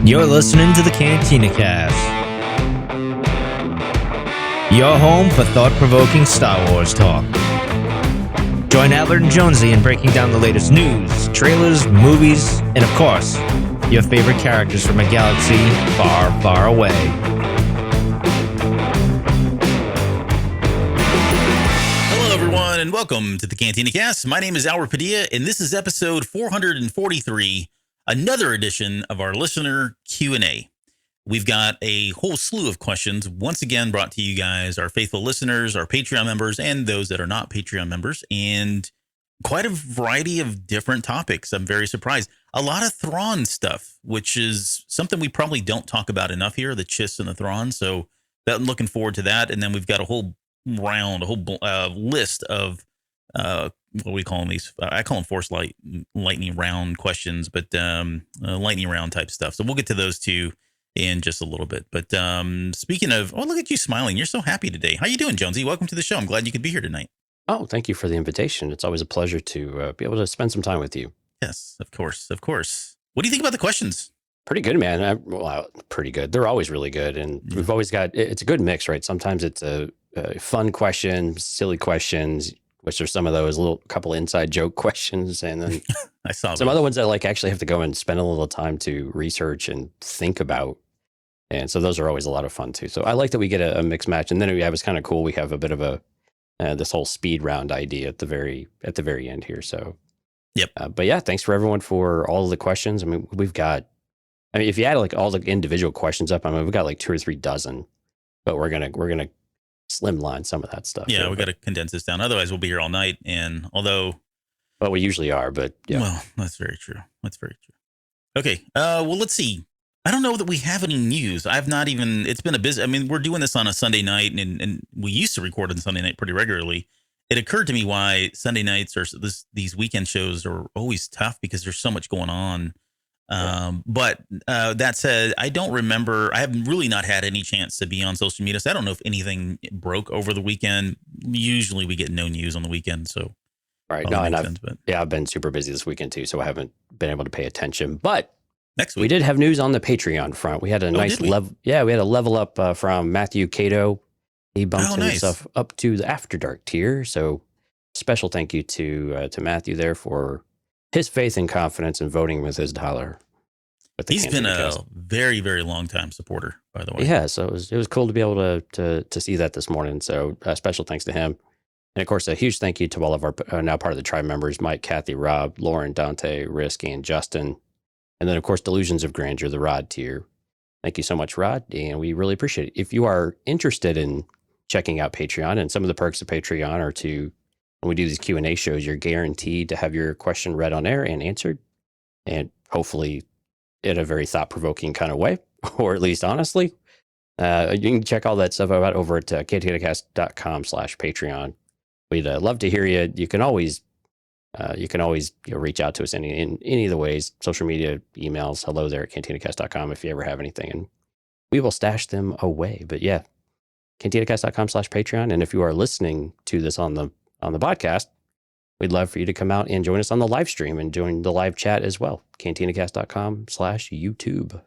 You're listening to the Cantina Cast, your home for thought-provoking Star Wars talk. Join Albert and Jonesy in breaking down the latest news, trailers, movies, and of course, your favorite characters from a galaxy far, far away. Hello, everyone, and welcome to the Cantina Cast. My name is Albert Padilla, and this is episode 443. Another edition of our listener Q&A. We've got a whole slew of questions, once again brought to you guys, our faithful listeners, our Patreon members, and those that are not Patreon members, and quite a variety of different topics. I'm very surprised. A lot of Thrawn stuff, which is something we probably don't talk about enough here, the Chiss and the Thrawn. So I'm looking forward to that. And then we've got a whole list of what do we call them? These I call them force lightning round questions, but lightning round type stuff. So we'll get to those two in just a little bit. But speaking of, oh, look at you smiling. You're so happy today. How you doing, Jonesy? Welcome to the show. I'm glad you could be here tonight. Oh, thank you for the invitation. It's always a pleasure to be able to spend some time with you. Yes, of course. Of course. What do you think about the questions? Pretty good, man. Pretty good. They're always really good. And we've always got, it's a good mix, right? Sometimes it's a fun question, silly questions, which there's some of those couple inside joke questions. And then I saw some other ones that actually have to go and spend a little time to research and think about. And so those are always a lot of fun too. So I like that we get a mixed match. And then it's kind of cool. We have a bit of a, this whole speed round idea at the very end here. So, yep. But yeah, thanks for everyone for all of the questions. I mean, if you add all the individual questions up, we've got 2 or 3 dozen, but we're going to slimline some of that stuff. Yeah, we got to condense this down. Otherwise, we'll be here all night. And although, well, we usually are, but yeah. Well, that's very true. Okay. Well, let's see. I don't know that we have any news. It's been a busy. We're doing this on a Sunday night, and we used to record on Sunday night pretty regularly. It occurred to me why Sunday nights or these weekend shows are always tough because there's so much going on. But that said, I don't remember. I have really not had any chance to be on social media. So I don't know if anything broke over the weekend. Usually we get no news on the weekend. So, right. No, and I've been super busy this weekend too. So I haven't been able to pay attention, but next week we did have news on the Patreon front. We had a nice level. Yeah. We had a level up from Matthew Cato. He bumped himself up to the After Dark tier. So special thank you to Matthew there for his faith and confidence in voting with his dollar. He's been a very, very long time supporter, by the way. Yeah, so it was cool to be able to see that this morning. So special thanks to him. And of course, a huge thank you to all of our now part of the tribe members, Mike, Kathy, Rob, Lauren, Dante, Risky, and Justin. And then, of course, Delusions of Grandeur, the Rod tier. Thank you so much, Rod. And we really appreciate it. If you are interested in checking out Patreon, and some of the perks of Patreon are when we do these Q&A shows, you're guaranteed to have your question read on air and answered, and hopefully in a very thought-provoking kind of way, or at least honestly. You can check all that stuff out over at cantinacast.com/Patreon. We'd love to hear you. You can always reach out to us in any of the ways, social media, emails, hello there at cantinacast.com if you ever have anything, and we will stash them away. But yeah, cantinacast.com/Patreon. And if you are listening to this on the podcast, we'd love for you to come out and join us on the live stream and join the live chat as well. cantinacast.com/YouTube.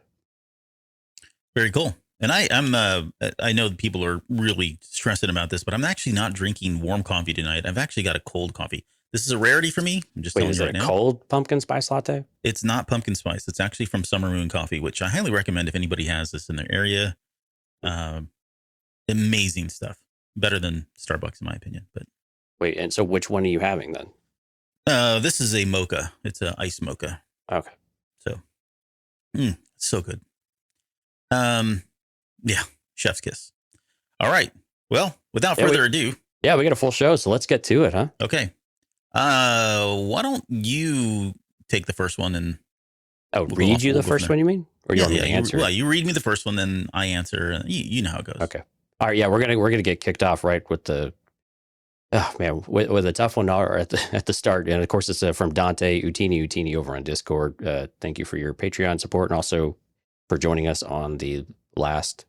Very cool. And I know that people are really stressing about this, but I'm actually not drinking warm coffee tonight. I've actually got a cold coffee. This is a rarity for me. I'm just telling you right now. Is it a cold pumpkin spice latte? It's not pumpkin spice. It's actually from Summer Moon Coffee, which I highly recommend if anybody has this in their area. Amazing stuff. Better than Starbucks, in my opinion. But wait, and so which one are you having then? This is a mocha. It's an iced mocha. Okay. So, so good. Yeah, chef's kiss. All right. Well, without further ado. Yeah, we got a full show, so let's get to it, huh? Okay. Why don't you take the first one and read you the first one, you mean? Or you want me to answer? You read me the first one, then I answer. You know how it goes. Okay. All right. Yeah, we're gonna get kicked off right with the with a tough one at the start, and of course it's from Dante Utini over on Discord. Thank you for your Patreon support, and also for joining us on the last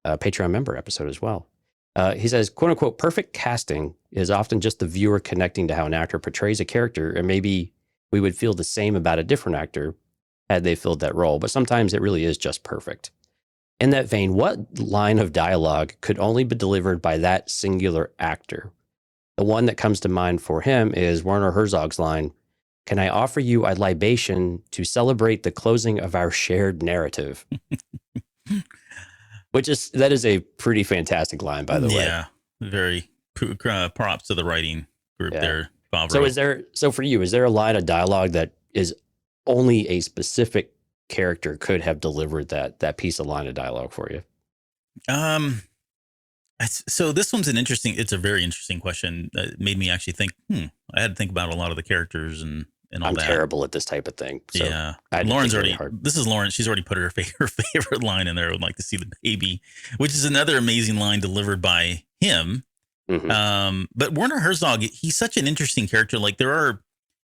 Patreon member episode as well. He says, "quote unquote perfect casting is often just the viewer connecting to how an actor portrays a character, and maybe we would feel the same about a different actor had they filled that role, but sometimes it really is just perfect. In that vein, what line of dialogue could only be delivered by that singular actor? The one that comes to mind for him is Werner Herzog's line, "Can I offer you a libation to celebrate the closing of our shared narrative?" That is a pretty fantastic line, by the way. Yeah, very props to the writing group there, Bob. So for you, is there a line of dialogue that is only a specific character could have delivered that piece of line of dialogue for you? So this one's it's a very interesting question that made me actually think, I had to think about a lot of the characters and all that. I'm terrible at this type of thing. So yeah. Lauren's this is Lauren. She's already put her favorite line in there. I would like to see the baby, which is another amazing line delivered by him. Mm-hmm. But Werner Herzog, he's such an interesting character. Like there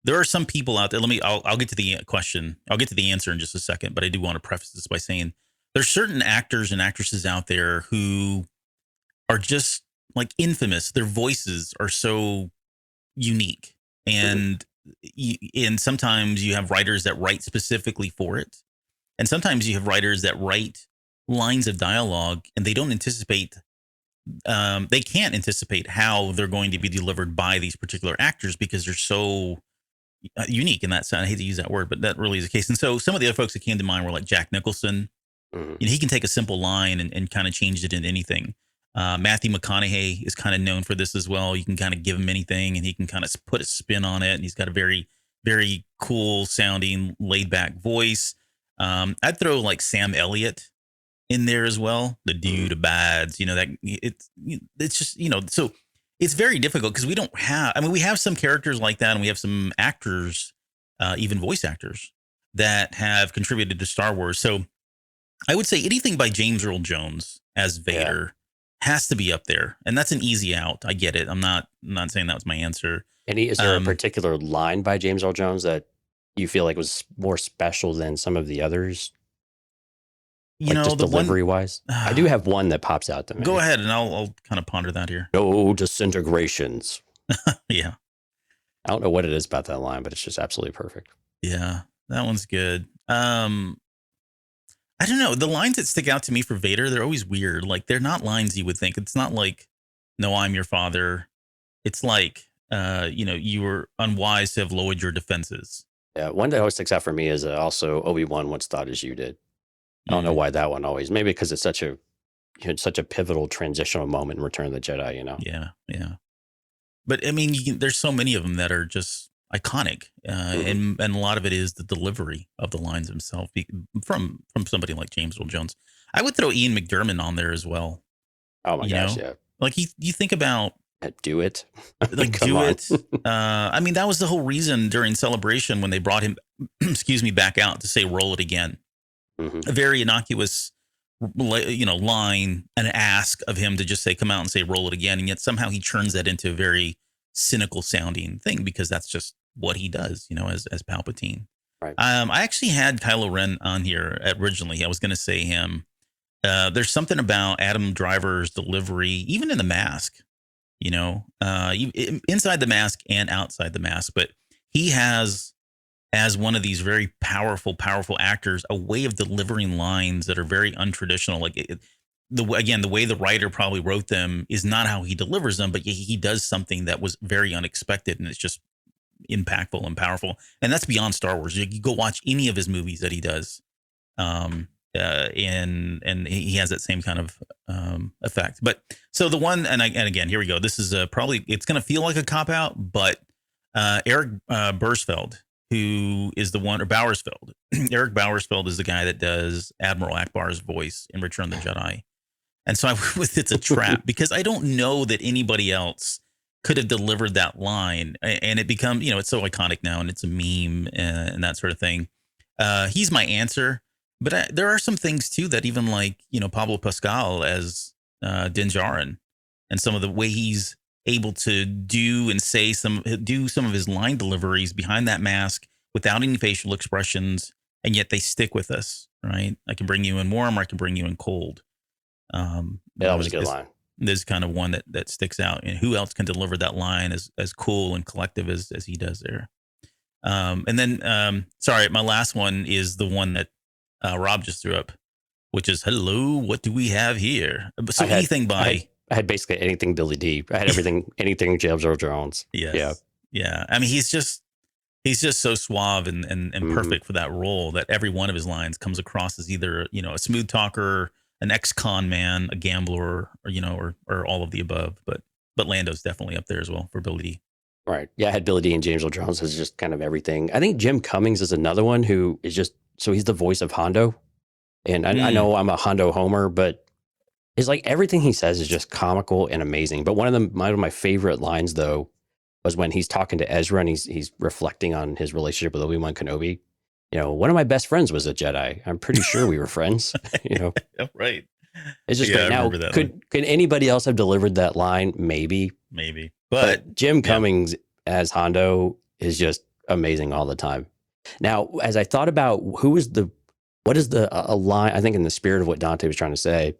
are some people out there. I'll get to the question. I'll get to the answer in just a second, but I do want to preface this by saying there's certain actors and actresses out there who are just like infamous. Their voices are so unique, and sometimes you have writers that write specifically for it, and sometimes you have writers that write lines of dialogue and they don't anticipate. They can't anticipate how they're going to be delivered by these particular actors because they're so unique in that sense. I hate to use that word, but that really is the case. And so some of the other folks that came to mind were like Jack Nicholson. Mm-hmm. He can take a simple line and kind of change it into anything. Matthew McConaughey is kind of known for this as well. You can kind of give him anything and he can kind of put a spin on it. And he's got a very, very cool sounding, laid back voice. I'd throw like Sam Elliott in there as well. The dude abides, that it's just, so it's very difficult because we have some characters like that, and we have some actors, even voice actors that have contributed to Star Wars. So I would say anything by James Earl Jones as Vader has to be up there, and that's an easy out. I get it. I'm not saying that was my answer. Is there a particular line by James Earl Jones that you feel like was more special than some of the others? Just delivery wise, I do have one that pops out to me. Go ahead, and I'll kind of ponder that here. No disintegrations. Yeah, I don't know what it is about that line, but it's just absolutely perfect. Yeah, that one's good. I don't know. The lines that stick out to me for Vader, they're always weird. Like they're not lines you would think. It's not like, "No, I'm your father." It's like, you were unwise to have lowered your defenses. Yeah, one that always sticks out for me is also Obi-Wan once thought as you did. I don't know why that one always. Maybe because it's such a pivotal transitional moment in Return of the Jedi. Yeah. But I mean, there's so many of them that are just iconic, and a lot of it is the delivery of the lines themselves from somebody like James Earl Jones. I would throw Ian McDiarmid on there as well. Oh my gosh, yeah. Like you think about do it, like do it. I mean, that was the whole reason during Celebration when they brought him, back out to say "roll it again." Mm-hmm. A very innocuous, line, an ask of him to just say, "Come out and say, roll it again." And yet somehow he turns that into a very cynical sounding thing because that's just what he does, as Palpatine. Right. I actually had Kylo Ren on here originally. I was going to say him. There's something about Adam Driver's delivery, even in The Mask, inside the mask and outside the mask. But he has, as one of these very powerful actors, a way of delivering lines that are very untraditional. Like the way the writer probably wrote them is not how he delivers them, but he does something that was very unexpected, and it's just impactful and powerful. And that's beyond Star Wars. You go watch any of his movies that he does, and he has that same kind of effect. But so the one, and again, here we go. This is probably, it's going to feel like a cop out, but Eric Borsfeld, who is the one, or Bowersfeld. Eric Bowersfeld is the guy that does Admiral Akbar's voice in Return of the Jedi. And so I went with it's a trap because I don't know that anybody else could have delivered that line. And it becomes, it's so iconic now and it's a meme and that sort of thing. He's my answer. But there are some things too that even like, Pablo Pascal as Din Djarin, and some of the way he's able to do some of his line deliveries behind that mask without any facial expressions, and yet they stick with us, right? I can bring you in warm, or I can bring you in cold. That was a good line. There's kind of one that sticks out. And who else can deliver that line as cool and collective as he does there? And then, sorry, my last one is the one that Rob just threw up, which is, hello, what do we have here? So I had basically anything Billy D. I had everything, anything James Earl Jones. Yes. Yeah. I mean, he's just so suave and perfect for that role, that every one of his lines comes across as either, a smooth talker, an ex-con man, a gambler, or all of the above. But Lando's definitely up there as well for Billy D. Right. Yeah, I had Billy D and James Earl Jones as just kind of everything. I think Jim Cummings is another one who is just, so he's the voice of Hondo. And I know I'm a Hondo homer, but it's like everything he says is just comical and amazing. But one of my favorite lines, though, was when he's talking to Ezra and he's reflecting on his relationship with Obi-Wan Kenobi. One of my best friends was a Jedi. I'm pretty sure we were friends. Right. It's just great. Now, could anybody else have delivered that line? Maybe. But Jim Cummings as Hondo is just amazing all the time. Now, as I thought about what is a line, I think in the spirit of what Dante was trying to say,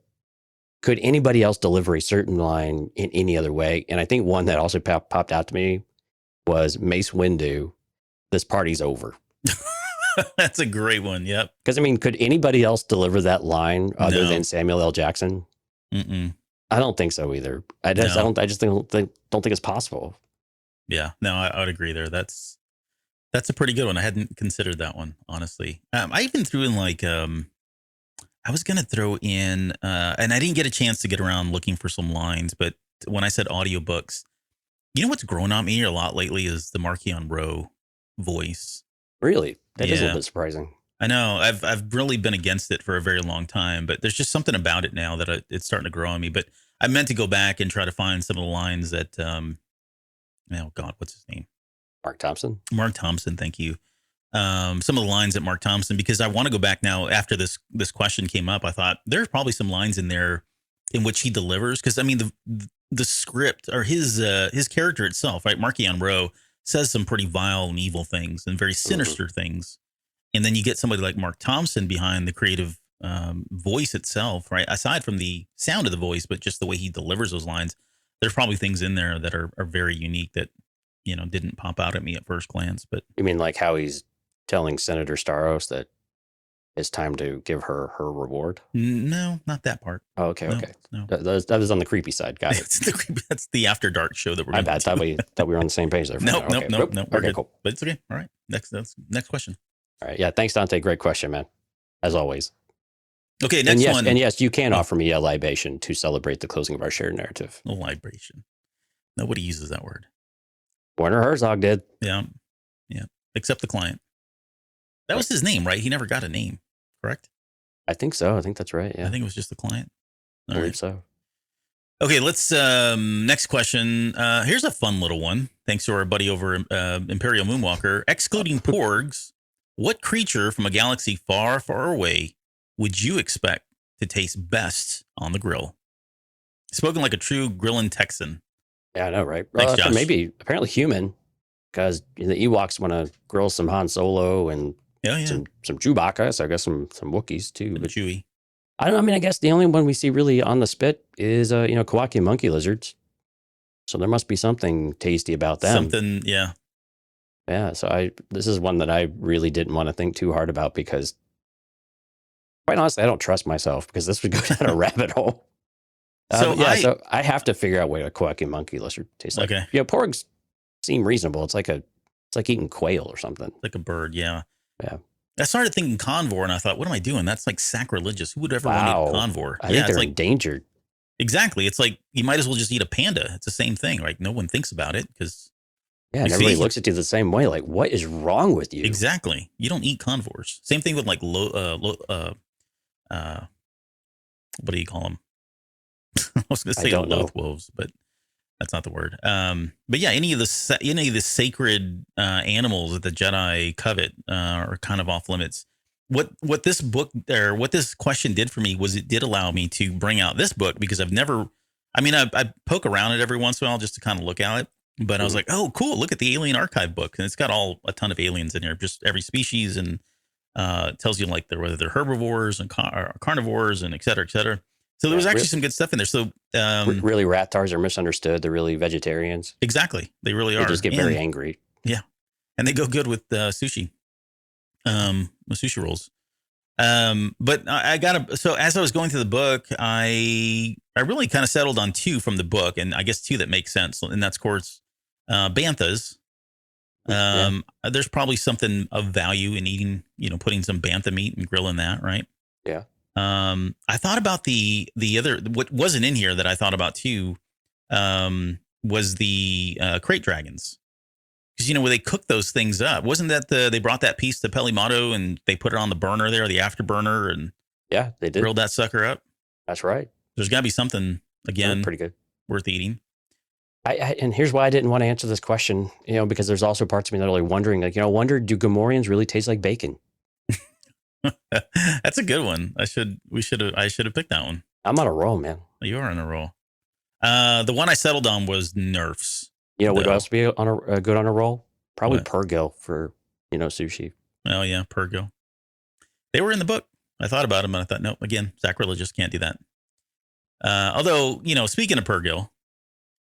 could anybody else deliver a certain line in any other way? And I think one that also popped out to me was Mace Windu, "This party's over." That's a great one. Yep. Because could anybody else deliver that line other than Samuel L. Jackson? Mm-mm. I don't think so either. I just don't think it's possible. Yeah. No, I would agree there. That's a pretty good one. I hadn't considered that one, honestly. I even threw in I was going to throw in, and I didn't get a chance to get around looking for some lines, but when I said audiobooks, what's grown on me a lot lately is the Marchion Ro voice. Really? That is a little bit surprising. I know. I've really been against it for a very long time, but there's just something about it now that it's starting to grow on me. But I meant to go back and try to find some of the lines that, oh God, what's his name? Mark Thompson. Mark Thompson. Thank you. Some of the lines at Mark Thompson, because I want to go back now after this question came up. I thought there's probably some lines in there in which he delivers. Cause the script or his character itself, right? Marchion Ro says some pretty vile and evil things and very sinister things. And then you get somebody like Mark Thompson behind the creative voice itself, right? Aside from the sound of the voice, but just the way he delivers those lines, there's probably things in there that are very unique that, didn't pop out at me at first glance. But you mean like how he's telling Senator Staros that it's time to give her reward? No, not that part. Oh, okay. No. That was on the creepy side. Got it. That's the After Dark show that we're going to do. I thought we were on the same page there. Nope. Okay, cool. But it's okay. All right. Next question. All right. Yeah. Thanks, Dante. Great question, man. As always. Okay. Next one. And yes, you can offer me a libation to celebrate the closing of our shared narrative. A libation. Nobody uses that word. Werner Herzog did. Yeah. Except the client. That was his name, right? He never got a name, correct? I think so. I think that's right. Yeah. I think it was just the client. I believe so. Okay, let's next question. Here's a fun little one. Thanks to our buddy over Imperial Moonwalker. Excluding porgs, what creature from a galaxy far, far away would you expect to taste best on the grill? Spoken like a true grillin' Texan. Yeah, I know, right? Thanks, Josh. Maybe apparently human, because the Ewoks want to grill some Han Solo and some Chewbacca, so I guess some Wookiees too. But Chewie. I guess the only one we see really on the spit is Kawaki monkey lizards. So there must be something tasty about them. Something, yeah. Yeah, so this is one that I really didn't want to think too hard about because quite honestly, I don't trust myself because this would go down a rabbit hole. So I have to figure out what a Kawaki monkey lizard tastes like. Okay. Porgs seem reasonable. It's like eating quail or something. Like a bird, yeah. Yeah. I started thinking convor, and I thought, what am I doing? That's like sacrilegious. Who would ever want to eat convor? I think they're endangered. Exactly. It's like you might as well just eat a panda. It's the same thing. Like no one thinks about it because and everybody looks at you the same way. Like, what is wrong with you? Exactly. You don't eat convors. Same thing with like what do you call them? I was going to say loath wolves, but that's not the word. But yeah, any of the sacred animals that the Jedi covet are kind of off limits. What this book or what this question did for me was it did allow me to bring out this book because I poke around it every once in a while just to kind of look at it. But I was like, oh, cool. Look at the Alien Archive book. And it's got a ton of aliens in here, just every species. And it tells you like whether they're herbivores and carnivores and et cetera, et cetera. So there was Yeah, actually some good stuff in there. So really, Rathars are misunderstood. They're really vegetarians. exactly, they really are. They just get very angry. Yeah, and they go good with sushi, with sushi rolls. But I got so as I was going through the book, I really kind of settled on two from the book, and I guess two that make sense, and that's of course banthas. There's probably something of value in eating, putting some bantha meat and grilling that, right? Yeah. I thought about the other, what wasn't in here that I thought about too, was the crate dragons. Because, when they cook those things up, wasn't that they brought that piece to Pelimato and they put it on the burner there, the afterburner, and yeah, they did. grilled that sucker up? That's right. There's got to be something, again, pretty good, worth eating. And here's why I didn't want to answer this question, because there's also parts of me that are really wondering, like, wonder, do Gamorreans really taste like bacon? That's a good one. I should have picked that one. I'm on a roll, man. You are on a roll. The one I settled on was Nerfs. Would else be on a good on a roll? Probably What? Purrgil for sushi. Oh yeah, Purrgil. They were in the book. I thought about them, and I thought, nope. Again, sacrilegious, can't do that. Although, speaking of Purrgil,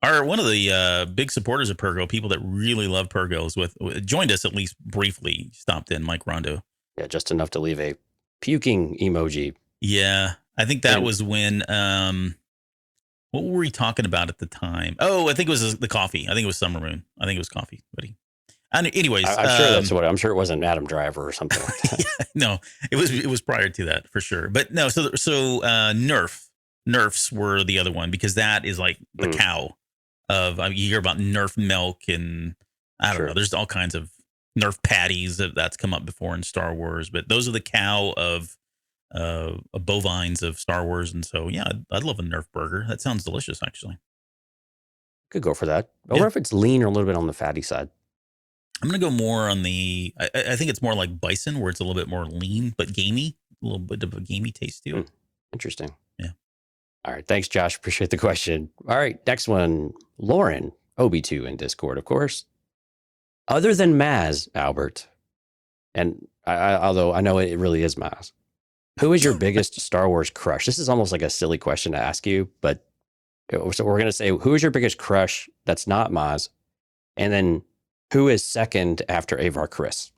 one of the big supporters of Purrgil, people that really love Purrgil, joined us at least briefly. Stopped in, Mike Rondo. Yeah, just enough to leave a puking emoji. Yeah, I think that was when. What were we talking about at the time? Oh, I think it was the coffee. I think it was Summer Moon. I think it was coffee, buddy. And anyways, I'm sure that's what. I'm sure it wasn't Adam Driver or something like that. Yeah, no, it was prior to that for sure. But no, so Nerfs were the other one, because that is like the cow of. You hear about Nerf milk, and I don't know. There's all kinds of Nerf patties that's come up before in Star Wars, but those are the cow of bovines of Star Wars. And so, yeah, I'd love a Nerf burger. That sounds delicious, actually. Could go for that. I wonder if it's lean or a little bit on the fatty side. I'm going to go more on I think it's more like bison, where it's a little bit more lean, but gamey, a little bit of a gamey taste to it. Interesting. Yeah. All right. Thanks, Josh. Appreciate the question. All right. Next one, Lauren, OB2 in Discord, of course. Other than Maz, Albert, and although I know it really is Maz, who is your biggest Star Wars crush? This is almost like a silly question to ask you, but so we're going to say, who is your biggest crush that's not Maz? And then who is second after Avar Kriss?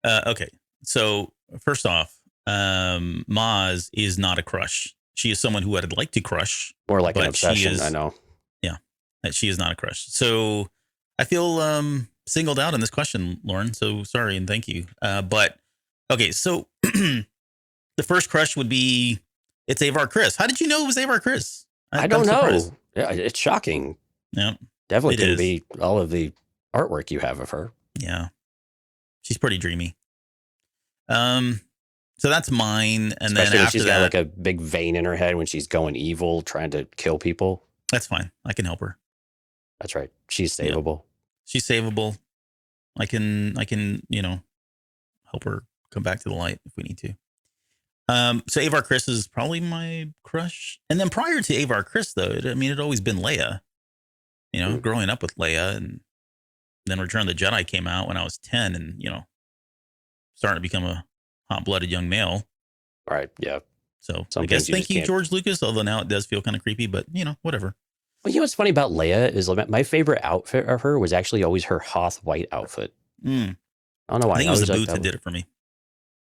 Okay. So first off, Maz is not a crush. She is someone who I'd like to crush. More like an obsession, I know. Yeah. She is not a crush. So I feel singled out in this question, Lauren. So sorry and thank you. But okay, so the first crush would be, it's Avar Kriss. How did you know it was Avar Kriss? I don't know. Yeah, it's shocking. Yeah, definitely didn't be all of the artwork you have of her. Yeah, she's pretty dreamy. So that's mine. And especially then when she's got like a big vein in her head when she's going evil, trying to kill people. That's fine. I can help her. That's right. She's savable. Yeah. She's savable. I can, help her come back to the light if we need to. So Avar Kriss is probably my crush. And then prior to Avar Kriss, though, it'd always been Leia. Growing up with Leia, and then Return of the Jedi came out when I was 10, and starting to become a hot-blooded young male. Right. Yeah. So I guess thank you, George Lucas. Although now it does feel kind of creepy, but whatever. Well, what's funny about Leia is my favorite outfit of her was actually always her Hoth white outfit. I don't know why. I think it was the boots that did it for me.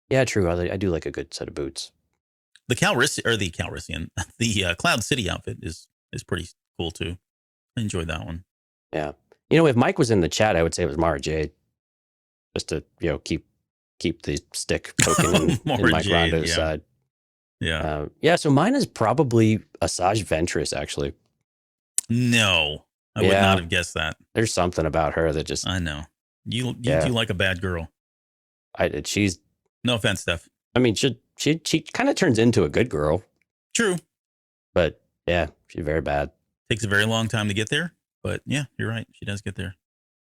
Yeah, true. I do like a good set of boots. The Calrissian, the Cloud City outfit is pretty cool too. I enjoyed that one. Yeah. If Mike was in the chat, I would say it was Mara Jade. Just to, keep the stick poking in Mike Rondo's side. Yeah. Yeah. So mine is probably Asajj Ventress, actually. No, I would not have guessed that. There's something about her that just. I know. You do like a bad girl. She's. No offense, Steph. I mean, she kind of turns into a good girl. True. But yeah, she's very bad. Takes a very long time to get there. But yeah, you're right. She does get there.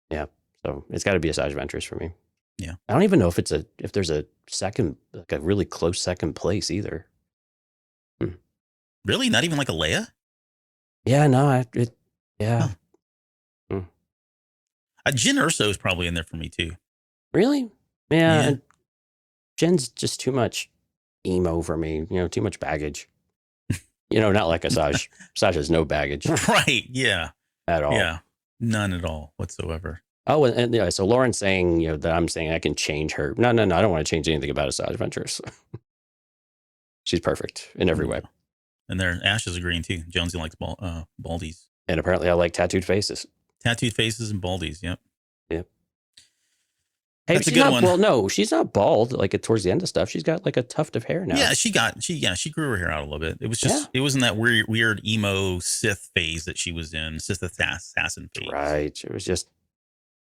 Yeah. So it's got to be Asajj Ventress for me. Yeah. I don't even know if there's a second, like a really close second place either. Really? Not even like a Leia? Yeah, no, yeah. Huh. Jyn Erso is probably in there for me too. Really? Yeah. Jen's just too much emo for me, too much baggage. Not like Asajj. Asajj has no baggage Right. Yeah. at all. Yeah. None at all whatsoever. Oh, and yeah, so Lauren's saying, that I'm saying I can change her. No, I don't want to change anything about Asajj Ventress. She's perfect in every way. And their Ash is agreeing too. Jonesy likes baldies. And apparently I like tattooed faces. Tattooed faces and baldies. Yep. Yep. Hey, That's a good one. Well, no, she's not bald. Like towards the end of stuff, she's got like a tuft of hair now. Yeah, she grew her hair out a little bit. It was just, it wasn't that weird emo Sith phase that she was in, Sith assassin phase. Right. It was just,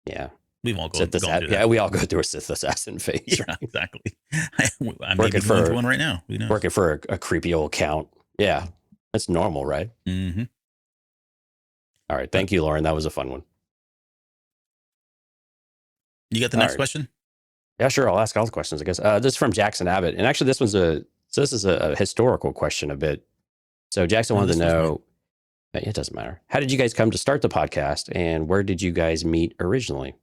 yeah. We've all gone through that. Yeah, we all go through a Sith assassin phase. Yeah, right? exactly. I'm maybe going through one right now. Who knows? Working for a creepy old count. Yeah, that's normal, right? Mm-hmm. All right. Thank you, Lauren. That was a fun one. You got the next question? Yeah, sure. I'll ask all the questions, I guess. This is from Jackson Abbott. And actually, this is a historical question a bit. So Jackson wanted to know, it doesn't matter. How did you guys come to start the podcast, and where did you guys meet originally?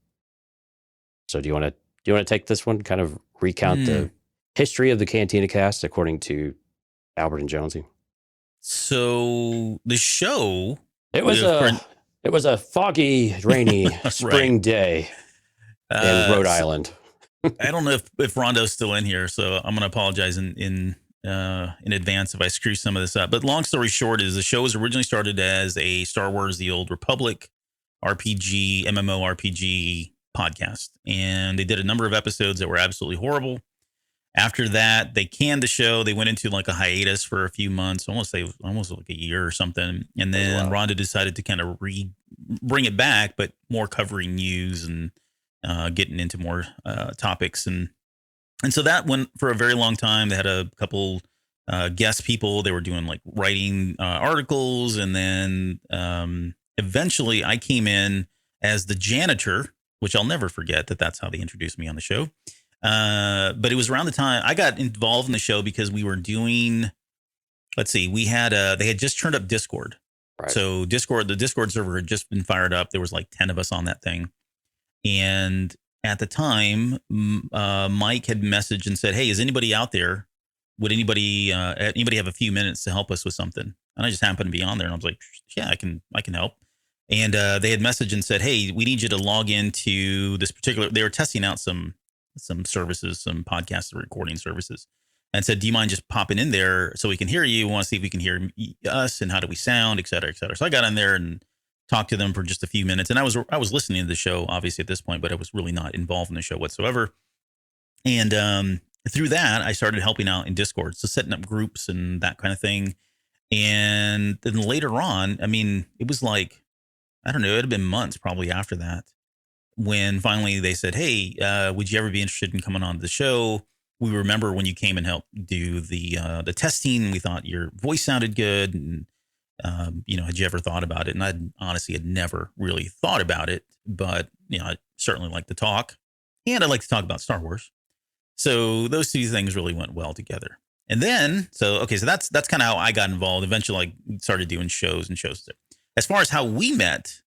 So do you want to take this one, kind of recount the history of the Cantina Cast according to Albert and Jonesy? So the show, it was a foggy, rainy spring day in Rhode Island. I don't know if Rondo's still in here, so I'm going to apologize in advance if I screw some of this up. But long story short is the show was originally started as a Star Wars: The Old Republic RPG, MMORPG podcast. And they did a number of episodes that were absolutely horrible. After that, they canned the show. They went into like a hiatus for a few months, almost like a year or something. And then Rondo decided to kind of bring it back, but more covering news and getting into more topics. And so that went for a very long time. They had a couple guest people. They were doing like writing articles. And then eventually I came in as the janitor, which I'll never forget that's how they introduced me on the show. But it was around the time I got involved in the show because we were doing, they had just turned up Discord. Right. So the Discord server had just been fired up. There was like 10 of us on that thing. And at the time, Mike had messaged and said, "Hey, is anybody out there? Would anybody have a few minutes to help us with something?" And I just happened to be on there, and I was like, "Yeah, I can help." And they had messaged and said, "Hey, we need you to log into this particular." They were testing out some services, some podcast recording services, and said, "Do you mind just popping in there so we can hear you? We want to see if we can hear us and how do we sound, et cetera, et cetera." So I got in there and talked to them for just a few minutes, and I was listening to the show obviously at this point, but I was really not involved in the show whatsoever. And through that, I started helping out in Discord, so setting up groups and that kind of thing. And then later on, I mean, it was like, I don't know, it had been months probably after that when finally they said, "Hey, would you ever be interested in coming on the show? We remember when you came and helped do the testing. We thought your voice sounded good, and had you ever thought about it?" And I honestly had never really thought about it, but I certainly like to talk, and I like to talk about Star Wars. So those two things really went well together. And then, so that's kind of how I got involved. Eventually, I started doing shows. As far as how we met,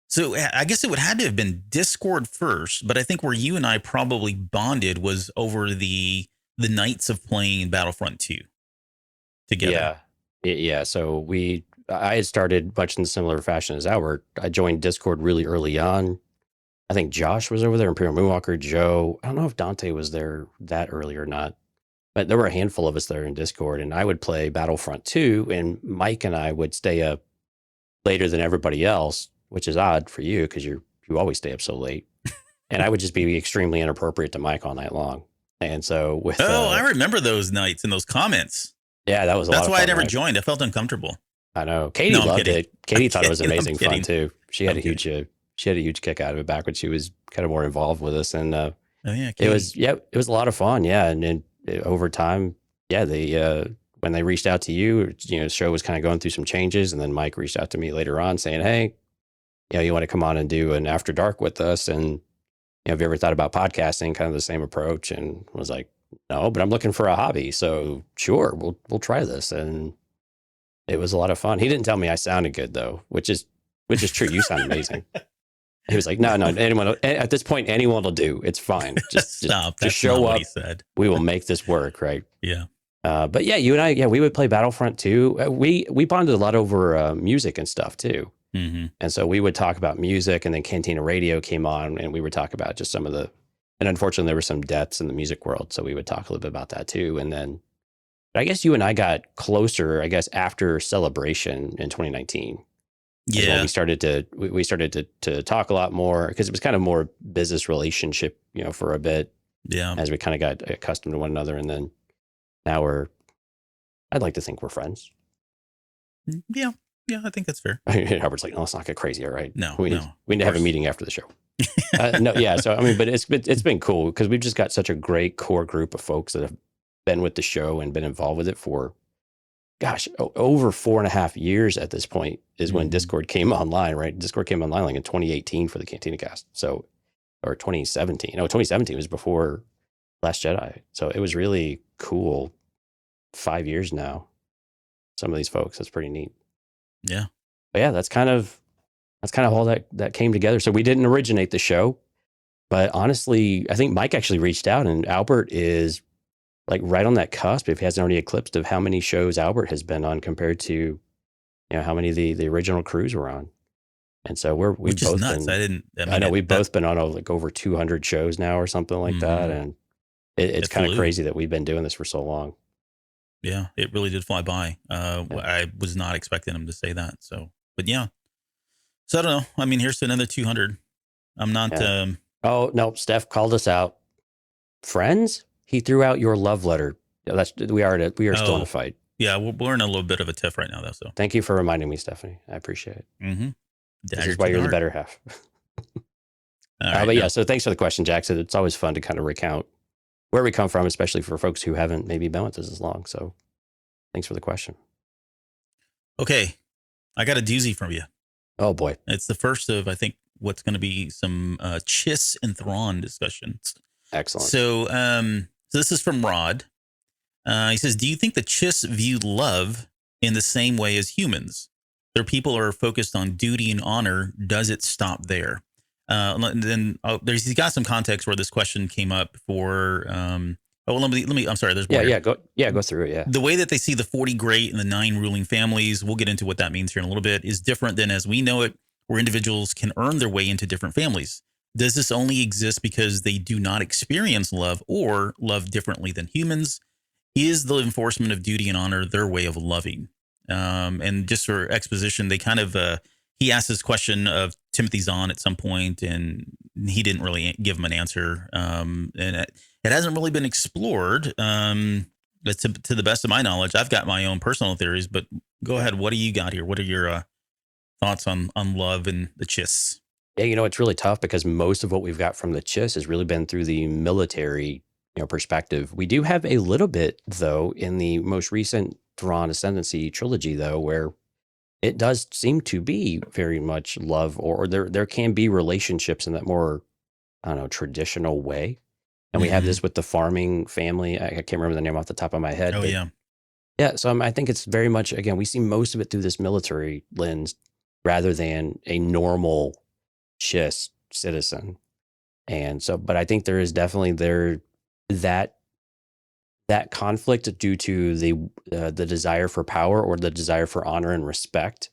so I guess it had to have been Discord first, but I think where you and I probably bonded was over the nights of playing Battlefront 2 together. Yeah. So I had started much in similar fashion as Albert. I joined Discord really early on. I think Josh was over there, Imperial Moonwalker, Joe. I don't know if Dante was there that early or not, but there were a handful of us there in Discord, and I would play Battlefront 2, and Mike and I would stay up later than everybody else, which is odd for you because you always stay up so late. And I would just be extremely inappropriate to Mike all night long. And so I remember those nights and those comments. Yeah, that was a lot of fun. That's why I never joined. I felt uncomfortable. I know. Katie loved it. Katie thought it was amazing fun too. She had a huge kick out of it back when she was kind of more involved with us. And it was a lot of fun. Yeah. And over time, when they reached out to you, the show was kind of going through some changes, and then Mike reached out to me later on saying, "Hey, you want to come on and do an After Dark with us? And have you ever thought about podcasting?" Kind of the same approach. And I was like, "No, but I'm looking for a hobby, so sure, we'll try this." And it was a lot of fun. He didn't tell me I sounded good though, which is true. You sound amazing. He was like, "No, anyone at this point, anyone will do. It's fine. Just stop. Just show up. He said. We will make this work." Right? Yeah. But yeah, you and I, yeah, we would play Battlefront too. We bonded a lot over music and stuff too. Mm-hmm. And so we would talk about music, and then Cantina Radio came on, and we would talk about just some of the, and unfortunately there were some deaths in the music world. So we would talk a little bit about that too. And then I guess you and I got closer, I guess, after Celebration in 2019. Yeah. We started to talk a lot more, because it was kind of more business relationship, for a bit. Yeah. As we kind of got accustomed to one another. And then now I'd like to think we're friends. Yeah. Yeah, I think that's fair. Hubbard's like, no, let's not get crazy. All right. No, we need to have a meeting after the show. No. Yeah. So, I mean, but it's been cool, because we've just got such a great core group of folks that have been with the show and been involved with it for, gosh, over 4.5 years at this point is when Discord came online, right? Discord came online like in 2018 for the Cantina Cast. So, or 2017. No, 2017 was before Last Jedi. So it was really cool. 5 years now. Some of these folks, that's pretty neat. Yeah. But yeah, that's kind of all that came together. So we didn't originate the show, but honestly, I think Mike actually reached out, and Albert is like right on that cusp, if he hasn't already eclipsed, of how many shows Albert has been on compared to, how many the original crews were on. And so we've both nuts. been, I know we've both been on like over 200 shows now or something like that. And it's kind of crazy that we've been doing this for so long. Yeah, it really did fly by. I was not expecting him to say that. So, but yeah. So I don't know. I mean, here's to another 200. I'm not. Yeah. Oh no, Steph called us out. Friends? He threw out your love letter. We are still in a fight. Yeah, we're in a little bit of a tiff right now, though. So thank you for reminding me, Stephanie. I appreciate it. Mm-hmm. This is why you're the better half. Right, but yeah, so thanks for the question, Jackson. It's always fun to kind of recount where we come from, especially for folks who haven't maybe been with us as long. So thanks for the question. Okay, I got a doozy from you. Oh boy, it's the first of, I think, what's going to be some Chiss and Thrawn discussions. Excellent. So, so this is from Rod. He says, "Do you think the Chiss view love in the same way as humans? Their people are focused on duty and honor. Does it stop there?" Then he's got some context where this question came up for. Let me. I'm sorry. There's more. Go through it. Yeah. The way that they see the 40 great and the 9 ruling families, we'll get into what that means here in a little bit, is different than as we know it, where individuals can earn their way into different families. Does this only exist because they do not experience love or love differently than humans? Is the enforcement of duty and honor their way of loving? And just for exposition, they kind of he asked this question of Timothy Zahn at some point, and he didn't really give him an answer. And it hasn't really been explored. But to the best of my knowledge, I've got my own personal theories. But go ahead. What do you got here? What are your thoughts on love and the Chiss? Yeah, it's really tough because most of what we've got from the Chiss has really been through the military, perspective. We do have a little bit, though, in the most recent Thrawn Ascendancy trilogy, though, where it does seem to be very much love, or there can be relationships in that more, I don't know, traditional way. And we have this with the farming family. I can't remember the name off the top of my head. Oh, yeah. Yeah, so I think it's very much, again, we see most of it through this military lens rather than a normal Chiss citizen. And so, but I think there is definitely that conflict due to the desire for power or the desire for honor and respect,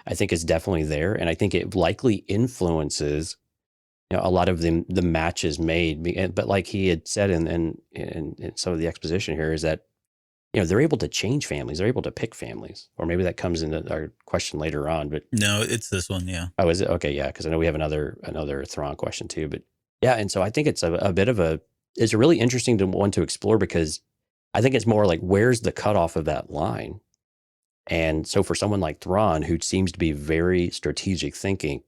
I think is definitely there. And I think it likely influences, a lot of the matches made. But like he had said in some of the exposition here, is that, they're able to change families. They're able to pick families. Or maybe that comes into our question later on. But no, it's this one. Yeah. Oh, is it? Okay. Yeah. Because I know we have another Thrawn question too. But yeah. And so I think it's a bit of it's a really interesting one to explore, because I think it's more like, where's the cutoff of that line? And so for someone like Thrawn, who seems to be very strategic thinking,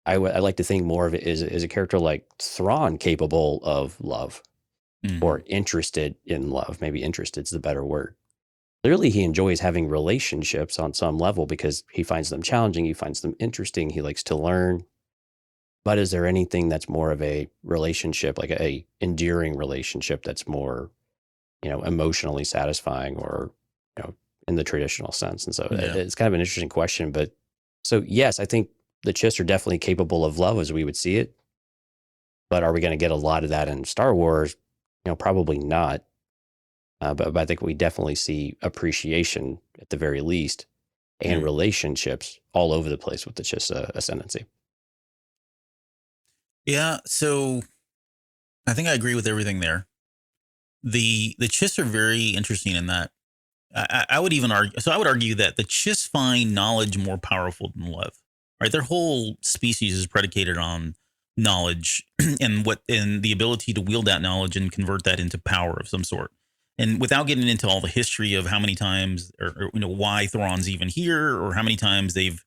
I like to think more of it is a character like Thrawn capable of love or interested in love. Maybe interested is the better word. Clearly, he enjoys having relationships on some level because he finds them challenging. He finds them interesting. He likes to learn. But is there anything that's more of a relationship, like a enduring relationship that's more, emotionally satisfying or, in the traditional sense? And so it's kind of an interesting question. But so, yes, I think the Chiss are definitely capable of love as we would see it. But are we going to get a lot of that in Star Wars? Probably not. But I think we definitely see appreciation at the very least, and relationships all over the place with the Chiss ascendancy. Yeah, so I think I agree with everything there. The Chiss are very interesting in that I would even argue. So I would argue that the Chiss find knowledge more powerful than love. Right, their whole species is predicated on knowledge and the ability to wield that knowledge and convert that into power of some sort. And without getting into all the history of how many times or why Thrawn's even here, or how many times they've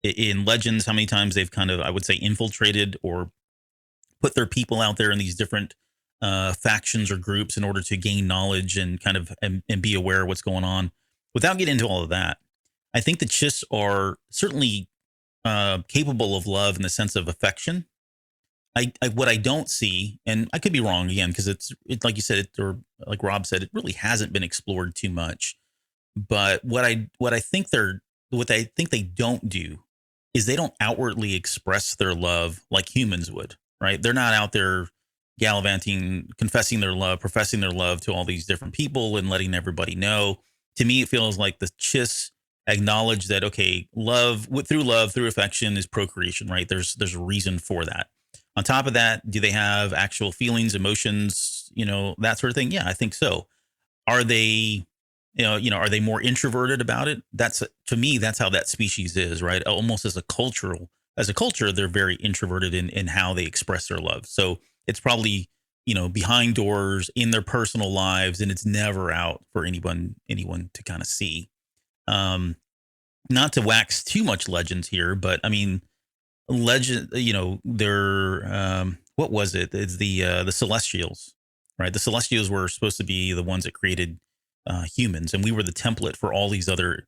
in Legends, how many times they've kind of, I would say, infiltrated or put their people out there in these different factions or groups in order to gain knowledge and kind of and be aware of what's going on. Without getting into all of that, I think the Chiss are certainly capable of love in the sense of affection. I what I don't see, and I could be wrong again, because it's like you said, or like Rob said, it really hasn't been explored too much. But what I think they don't do is they don't outwardly express their love like humans would. Right? They're not out there gallivanting, confessing their love, professing their love to all these different people and letting everybody know. To me, it feels like the Chiss acknowledge that, okay, through affection is procreation, right? There's a reason for that. On top of that, do they have actual feelings, emotions, that sort of thing? Yeah, I think so. Are they, are they more introverted about it? To me, that's how that species is, right? Almost as a culture, they're very introverted in how they express their love. So it's probably, behind doors in their personal lives, and it's never out for anyone to kind of see. Not to wax too much Legends here, but I mean, Legend, they're what was it? It's the Celestials, right? The Celestials were supposed to be the ones that created humans, and we were the template for all these other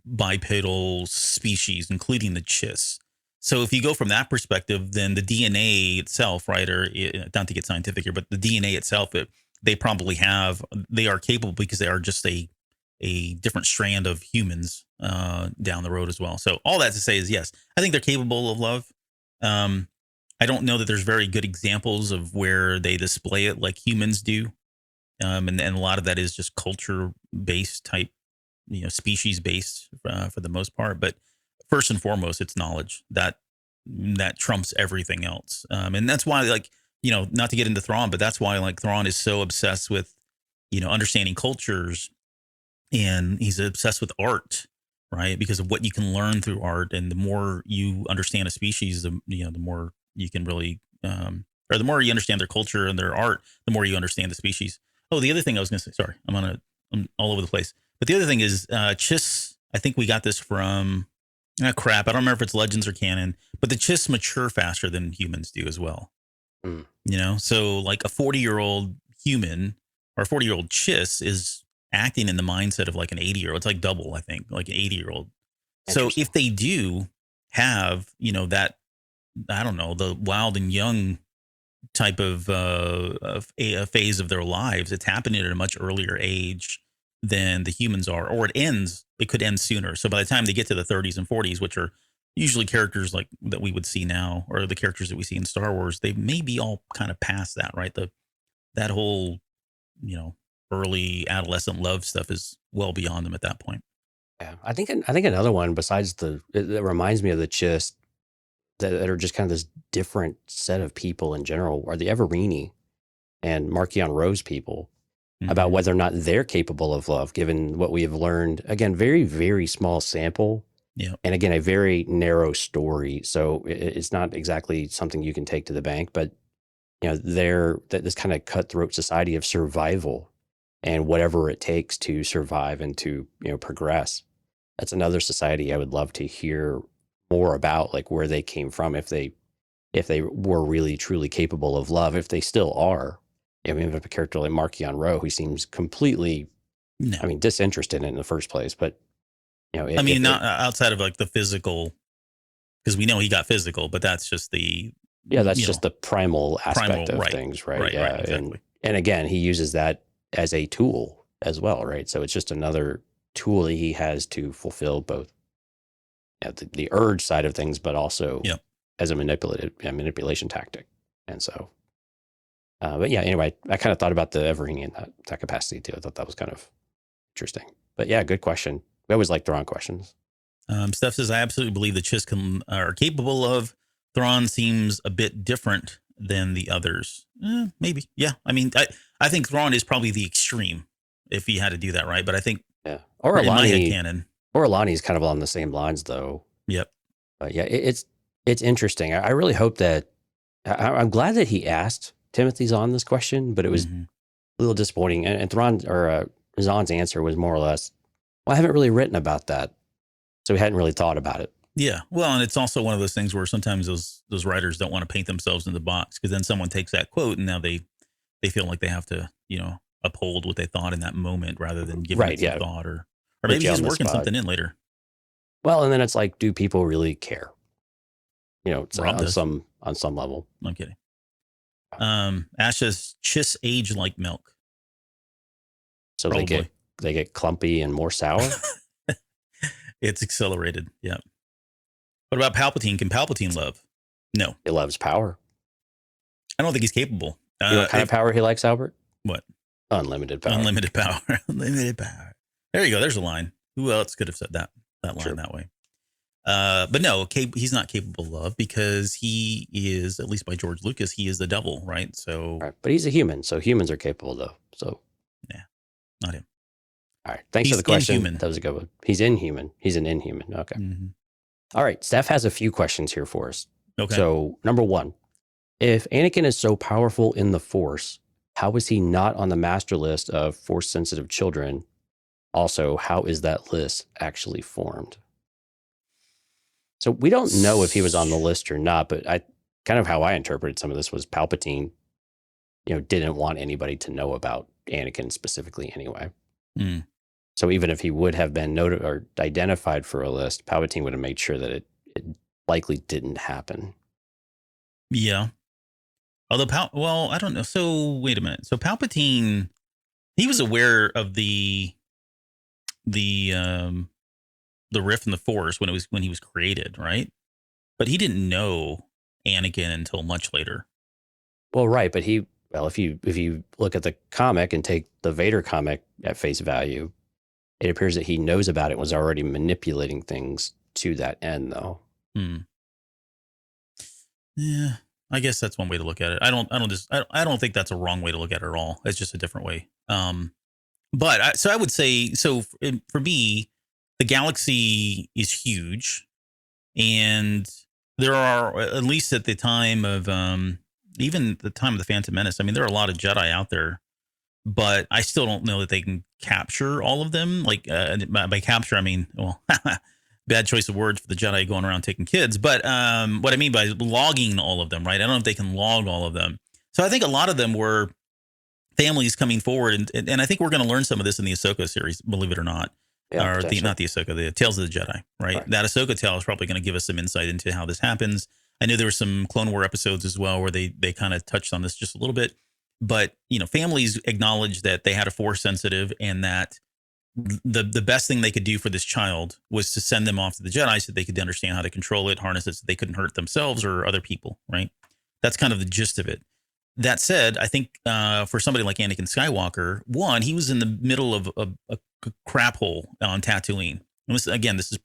bipedal species, including the Chiss. So if you go from that perspective, then the DNA itself, right, or not to get scientific here, but the DNA itself, they are capable because they are just a different strand of humans down the road as well. So all that to say is, yes, I think they're capable of love. I don't know that there's very good examples of where they display it like humans do. And a lot of that is just culture based type, species based for the most part. But first and foremost, it's knowledge that trumps everything else. And that's why, not to get into Thrawn, but that's why Thrawn is so obsessed with, understanding cultures. And he's obsessed with art, right? Because of what you can learn through art, and the more you understand a species, the more you can really, or the more you understand their culture and their art, the more you understand the species. Oh, the other thing I was going to say, sorry, I'm all over the place. But the other thing is, Chiss. I think we got this from crap. I don't remember if it's Legends or canon, but the Chiss mature faster than humans do as well. So like a 40-year-old human or a 40-year-old Chiss is acting in the mindset of like an 80-year-old. It's like double, I think, like an 80-year-old. So if they do have, that, I don't know, the wild and young type of a phase of their lives, it's happening at a much earlier age than the humans are, or it could end sooner. So by the time they get to the 30s and 40s, which are usually characters like that we would see now, or the characters that we see in Star Wars, they may be all kind of past that, right? That whole, early adolescent love stuff is well beyond them at that point. Yeah, I think another one besides that reminds me of the Chiss that are just kind of this different set of people in general are the Everini and Marchion Rose people, about whether or not they're capable of love, given what we have learned. Again, very, very small sample. Yeah. And again, a very narrow story. So it's not exactly something you can take to the bank, but they're this kind of cutthroat society of survival and whatever it takes to survive and to, progress. That's another society I would love to hear more about, like where they came from, if they were really truly capable of love, if they still are. I mean, have a character like Marchion Ro, who seems completely, disinterested in the first place. But not outside of like the physical, because we know he got physical, but that's just just the primal aspect of things, right? Right, exactly. And again, he uses that as a tool as well, right? So it's just another tool that he has to fulfill both the urge side of things, but also as a manipulation tactic. And so But yeah, anyway, I kind of thought about the Evering in that capacity too. I thought that was kind of interesting. But yeah, good question. We always like Thrawn questions. Steph says, I absolutely believe the Chiss are capable of. Thrawn seems a bit different than the others. Maybe. Yeah. I mean, I think Thrawn is probably the extreme if he had to do that, right? But I think or in my head Alani, canon. Or Alani's kind of along the same lines though. Yep. But yeah, it's interesting. I really hope that I'm glad that he asked Timothy's on this question, but it was a little disappointing. And Thrawn or Zahn's answer was more or less, well, I haven't really written about that. So we hadn't really thought about it. Yeah. Well, and it's also one of those things where sometimes those writers don't want to paint themselves in the box because then someone takes that quote and now they feel like they have to, uphold what they thought in that moment rather than giving it some thought or maybe he's working something in later. Well, and then it's like, do people really care? On some level. I'm kidding. Ash says Chiss age like milk. So probably. they get clumpy and more sour. It's accelerated. Yeah. What about Palpatine? Can Palpatine love? No. He loves power. I don't think he's capable. You know what kind of power he likes, Albert? What? Unlimited power. Unlimited power. Unlimited power. There you go. There's a line. Who else could have said that line that way? But no, he's not capable of because he is, at least by George Lucas, he is the devil, right? So, right. But he's a human, so humans are capable though. So, yeah, not him. All right. Thanks for the question. Inhuman. That was a good one. He's inhuman. He's an inhuman. Okay. Mm-hmm. All right. Steph has a few questions here for us. Okay. So, number one, if Anakin is so powerful in the Force, how is he not on the master list of Force-sensitive children? Also, how is that list actually formed? So we don't know if he was on the list or not, but how I interpreted some of this was Palpatine, didn't want anybody to know about Anakin specifically anyway. Mm. So even if he would have been noted or identified for a list, Palpatine would have made sure that it likely didn't happen. Yeah. Although, I don't know. So wait a minute. So Palpatine, he was aware of the rift in the Force when he was created, right? But he didn't know Anakin until much later. Well, right, but if you look at the comic and take the Vader comic at face value, it appears that he knows about it and was already manipulating things to that end, though. Yeah, I guess that's one way to look at it. I don't think that's a wrong way to look at it at all. It's just a different way. But I would say, for me, the galaxy is huge, and there are, at least at the time of even the time of the Phantom Menace, I mean, there are a lot of Jedi out there, but I still don't know that they can capture all of them. Like by capture, I mean, well, bad choice of words for the Jedi going around taking kids, but what I mean by logging all of them, right? I don't know if they can log all of them. So I think a lot of them were families coming forward, and I think we're going to learn some of this in the Ahsoka series, believe it or not. Yeah, or not the Ahsoka, the Tales of the Jedi, right? That Ahsoka tale is probably going to give us some insight into how this happens. I know there were some Clone War episodes as well where they kind of touched on this just a little bit, but families acknowledged that they had a Force sensitive and that the best thing they could do for this child was to send them off to the Jedi so they could understand how to control it, harness it, so they couldn't hurt themselves or other people, right? That's kind of the gist of it. That said, I think for somebody like Anakin Skywalker, one, he was in the middle of a crap hole on Tatooine. And this is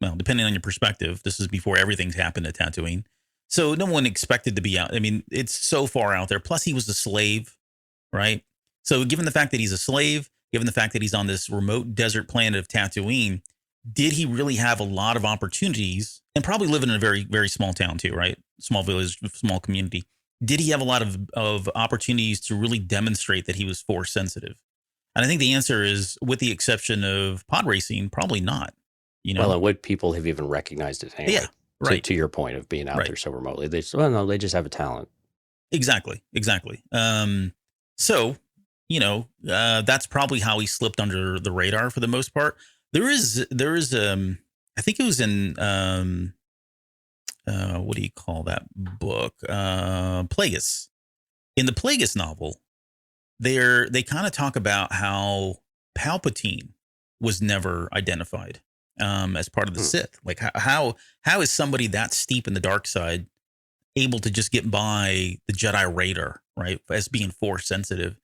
depending on your perspective, this is before everything's happened at Tatooine. So no one expected to be out. I mean, it's so far out there. Plus, he was a slave, right? So given the fact that he's a slave, given the fact that he's on this remote desert planet of Tatooine, did he really have a lot of opportunities and probably live in a very, very small town too, right? Small village, small community. Did he have a lot of opportunities to really demonstrate that he was Force sensitive? And I think the answer is, with the exception of pod racing, probably not. Well, and would people have even recognized it anyway? Yeah, right. To your point of being out there so remotely, they just have a talent. Exactly. So, that's probably how he slipped under the radar for the most part. There is I think it was in what do you call that book? Plagueis. In the Plagueis novel, they kind of talk about how Palpatine was never identified as part of the Sith. Like how is somebody that steep in the dark side able to just get by the Jedi radar, right, as being Force sensitive.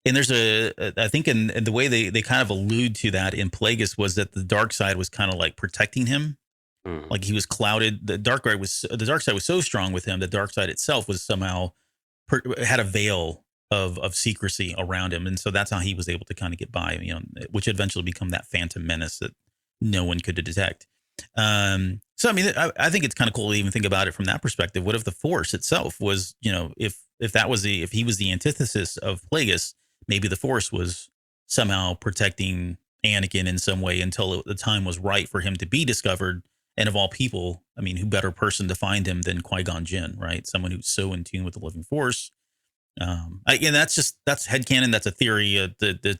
And there's I think in the way they kind of allude to that in Plagueis was that the dark side was kind of like protecting him. Like he was clouded. The dark side was so strong with him. The dark side itself was somehow had a veil of secrecy around him. And so that's how he was able to kind of get by, which eventually become that phantom menace that no one could detect. So, I mean, I think it's kind of cool to even think about it from that perspective. What if the Force itself was, if he was the antithesis of Plagueis, maybe the Force was somehow protecting Anakin in some way until the time was right for him to be discovered. And of all people, I mean, who better person to find him than Qui-Gon Jinn, right? Someone who's so in tune with the living Force. And that's headcanon. That's a theory that's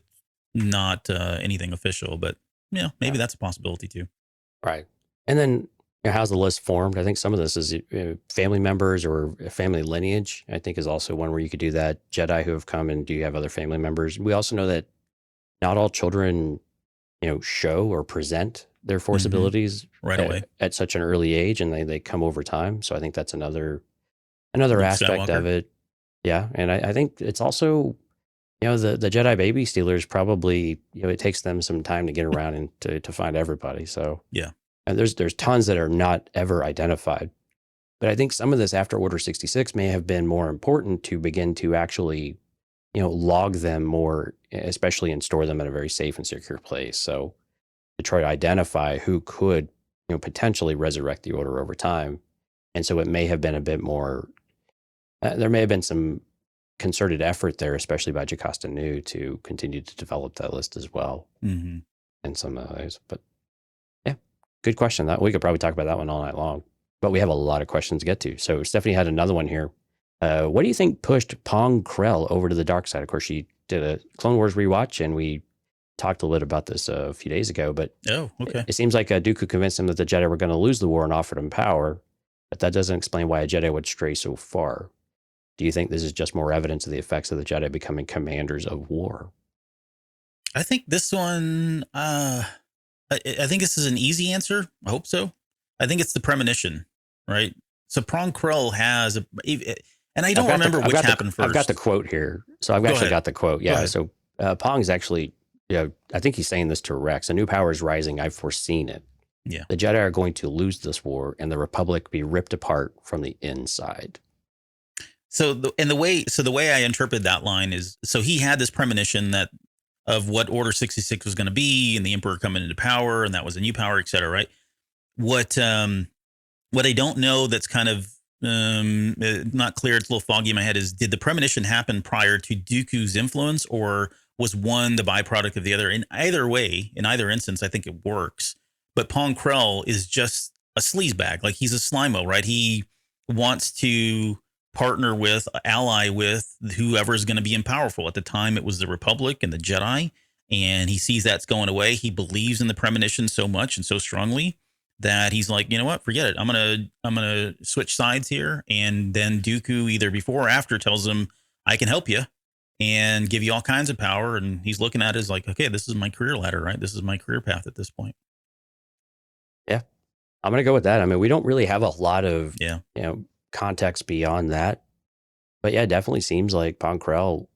not anything official, but maybe that's a possibility too. Right. And then how's the list formed? I think some of this is family members or family lineage, I think is also one where you could do that. Jedi who have come, and do you have other family members? We also know that not all children, show or present their Force abilities right away at such an early age, and they come over time. So I think that's another aspect Skywalker. Of it. Yeah. And I think it's also, the Jedi baby stealers probably, it takes them some time to get around and to find everybody. So yeah. And there's tons that are not ever identified. But I think some of this after Order 66 may have been more important to begin to actually, log them more, especially and store them in a very safe and secure place. So to try to identify who could, potentially resurrect the Order over time. And so it may have been a bit more, there may have been some concerted effort there, especially by Jocasta Nu, to continue to develop that list as well in some ways. But yeah, good question. That we could probably talk about that one all night long, but we have a lot of questions to get to. So Stephanie had another one here. What do you think pushed Pong Krell over to the dark side? Of course, she did a Clone Wars rewatch, and we talked a little about this a few days ago, but it seems like Dooku convinced him that the Jedi were going to lose the war and offered him power, but that doesn't explain why a Jedi would stray so far. Do you think this is just more evidence of the effects of the Jedi becoming commanders of war? I think this one, I think this is an easy answer. I hope so. I think it's the premonition, right? So Pong Krell has and I don't remember which happened first. I've got the quote here. So I've actually got the quote. Yeah. So Pong's actually, I think he's saying this to Rex. A new power is rising. I've foreseen it. Yeah. The Jedi are going to lose this war and the Republic be ripped apart from the inside. So the way I interpret that line is, so he had this premonition that of what Order 66 was going to be, and the Emperor coming into power, and that was a new power, et cetera, right? What I don't know, that's kind of not clear, it's a little foggy in my head, is did the premonition happen prior to Dooku's influence, or was one the byproduct of the other? In either way, in either instance, I think it works. But Pong Krell is just a sleazebag. Like, he's a slimo, right? He wants to partner with, ally with whoever is going to be powerful. At the time, it was the Republic and the Jedi, and he sees that's going away. He believes in the premonition so much and so strongly that he's like, you know what, forget it. I'm gonna switch sides here. And then Dooku, either before or after, tells him, I can help you and give you all kinds of power. And he's looking at it as like, okay, this is my career ladder, right? This is my career path at this point. Yeah, I'm gonna go with that. I mean, we don't really have a lot of context beyond that, but yeah, it definitely seems like Pong Krell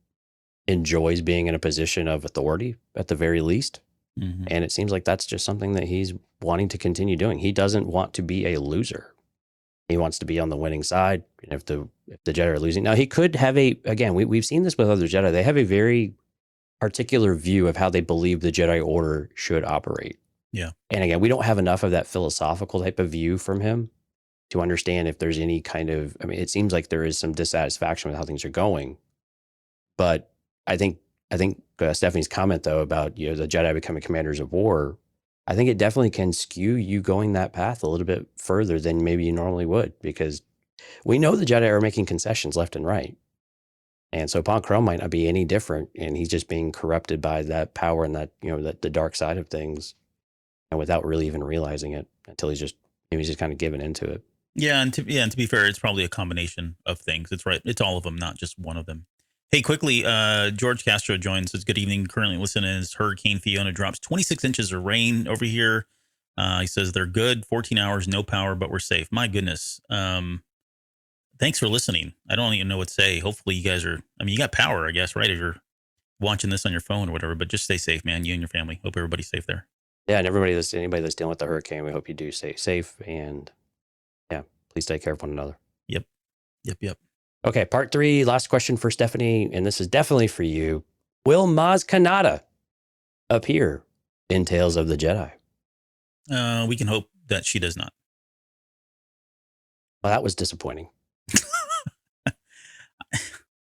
enjoys being in a position of authority at the very least. And it seems like that's just something that he's wanting to continue doing. He doesn't want to be a loser. He wants to be on the winning side. And if the Jedi are losing, now he could have we've seen this with other Jedi. They have a very particular view of how they believe the Jedi Order should operate. Yeah. And again, we don't have enough of that philosophical type of view from him to understand if there's any kind of, I mean, it seems like there is some dissatisfaction with how things are going. But I think Stephanie's comment, though, about the Jedi becoming commanders of war, I think it definitely can skew you going that path a little bit further than maybe you normally would, because we know the Jedi are making concessions left and right. And so Pong Krell might not be any different, and he's just being corrupted by that power and that, the dark side of things, and without really even realizing it until he's just kind of given into it. Yeah, and to be fair, it's probably a combination of things. It's right. It's all of them, not just one of them. Hey, quickly, George Castro joins. Says, good evening. Currently listening as Hurricane Fiona drops 26 inches of rain over here. He says they're good. 14 hours, no power, but we're safe. My goodness. thanks for listening. I don't even know what to say. Hopefully you guys are, I mean, you got power, I guess, right? If you're watching this on your phone or whatever, but just stay safe, man. You and your family. Hope everybody's safe there. Yeah, and anybody that's dealing with the hurricane, we hope you do stay safe, and yeah, please take care of one another. Yep. Okay, part 3, last question for Stephanie, and this is definitely for you. Will Maz Kanata appear in Tales of the Jedi? We can hope that she does not. Well, that was disappointing.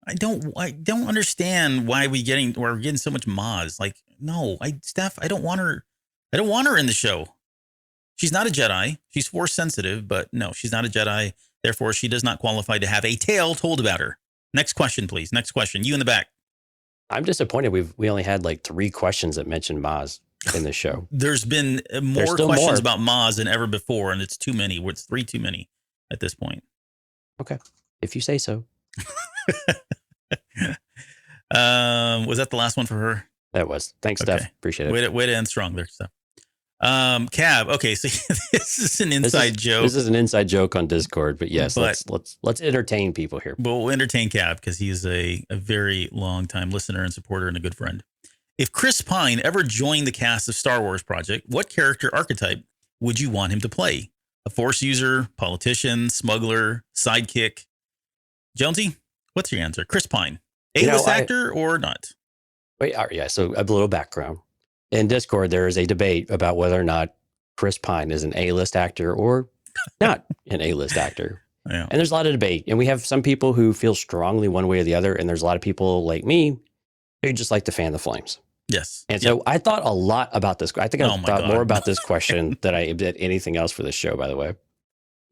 I don't understand why we're getting so much Maz. Like, no, Steph, I don't want her. I don't want her in the show. She's not a Jedi. She's Force sensitive, but no, she's not a Jedi. Therefore, she does not qualify to have a tale told about her. Next question, please. Next question. You in the back. I'm disappointed. We only had like 3 questions that mentioned Maz in the show. There's been more questions about Maz than ever before, and it's too many. It's 3 too many at this point. Okay, if you say so. Was that the last one for her? That was. Thanks, Okay. Steph. Appreciate it. Way to end strong there, Steph. Cab. Okay, so this is an inside joke. This is an inside joke on Discord, but yes, let's entertain people here. But we'll entertain Cab because he's a very long time listener and supporter and a good friend. If Chris Pine ever joined the cast of Star Wars Project, what character archetype would you want him to play? A Force user, politician, smuggler, sidekick? Jonesy, what's your answer? Chris Pine, A-list actor or not? Wait, yeah. So a little background. In Discord, there is a debate about whether or not Chris Pine is an A-list actor or not an A-list actor. Yeah. And there's a lot of debate. And we have some people who feel strongly one way or the other. And there's a lot of people like me who just like to fan the flames. Yes. And so I thought a lot about this. I think I thought more about this question than I did anything else for this show, by the way.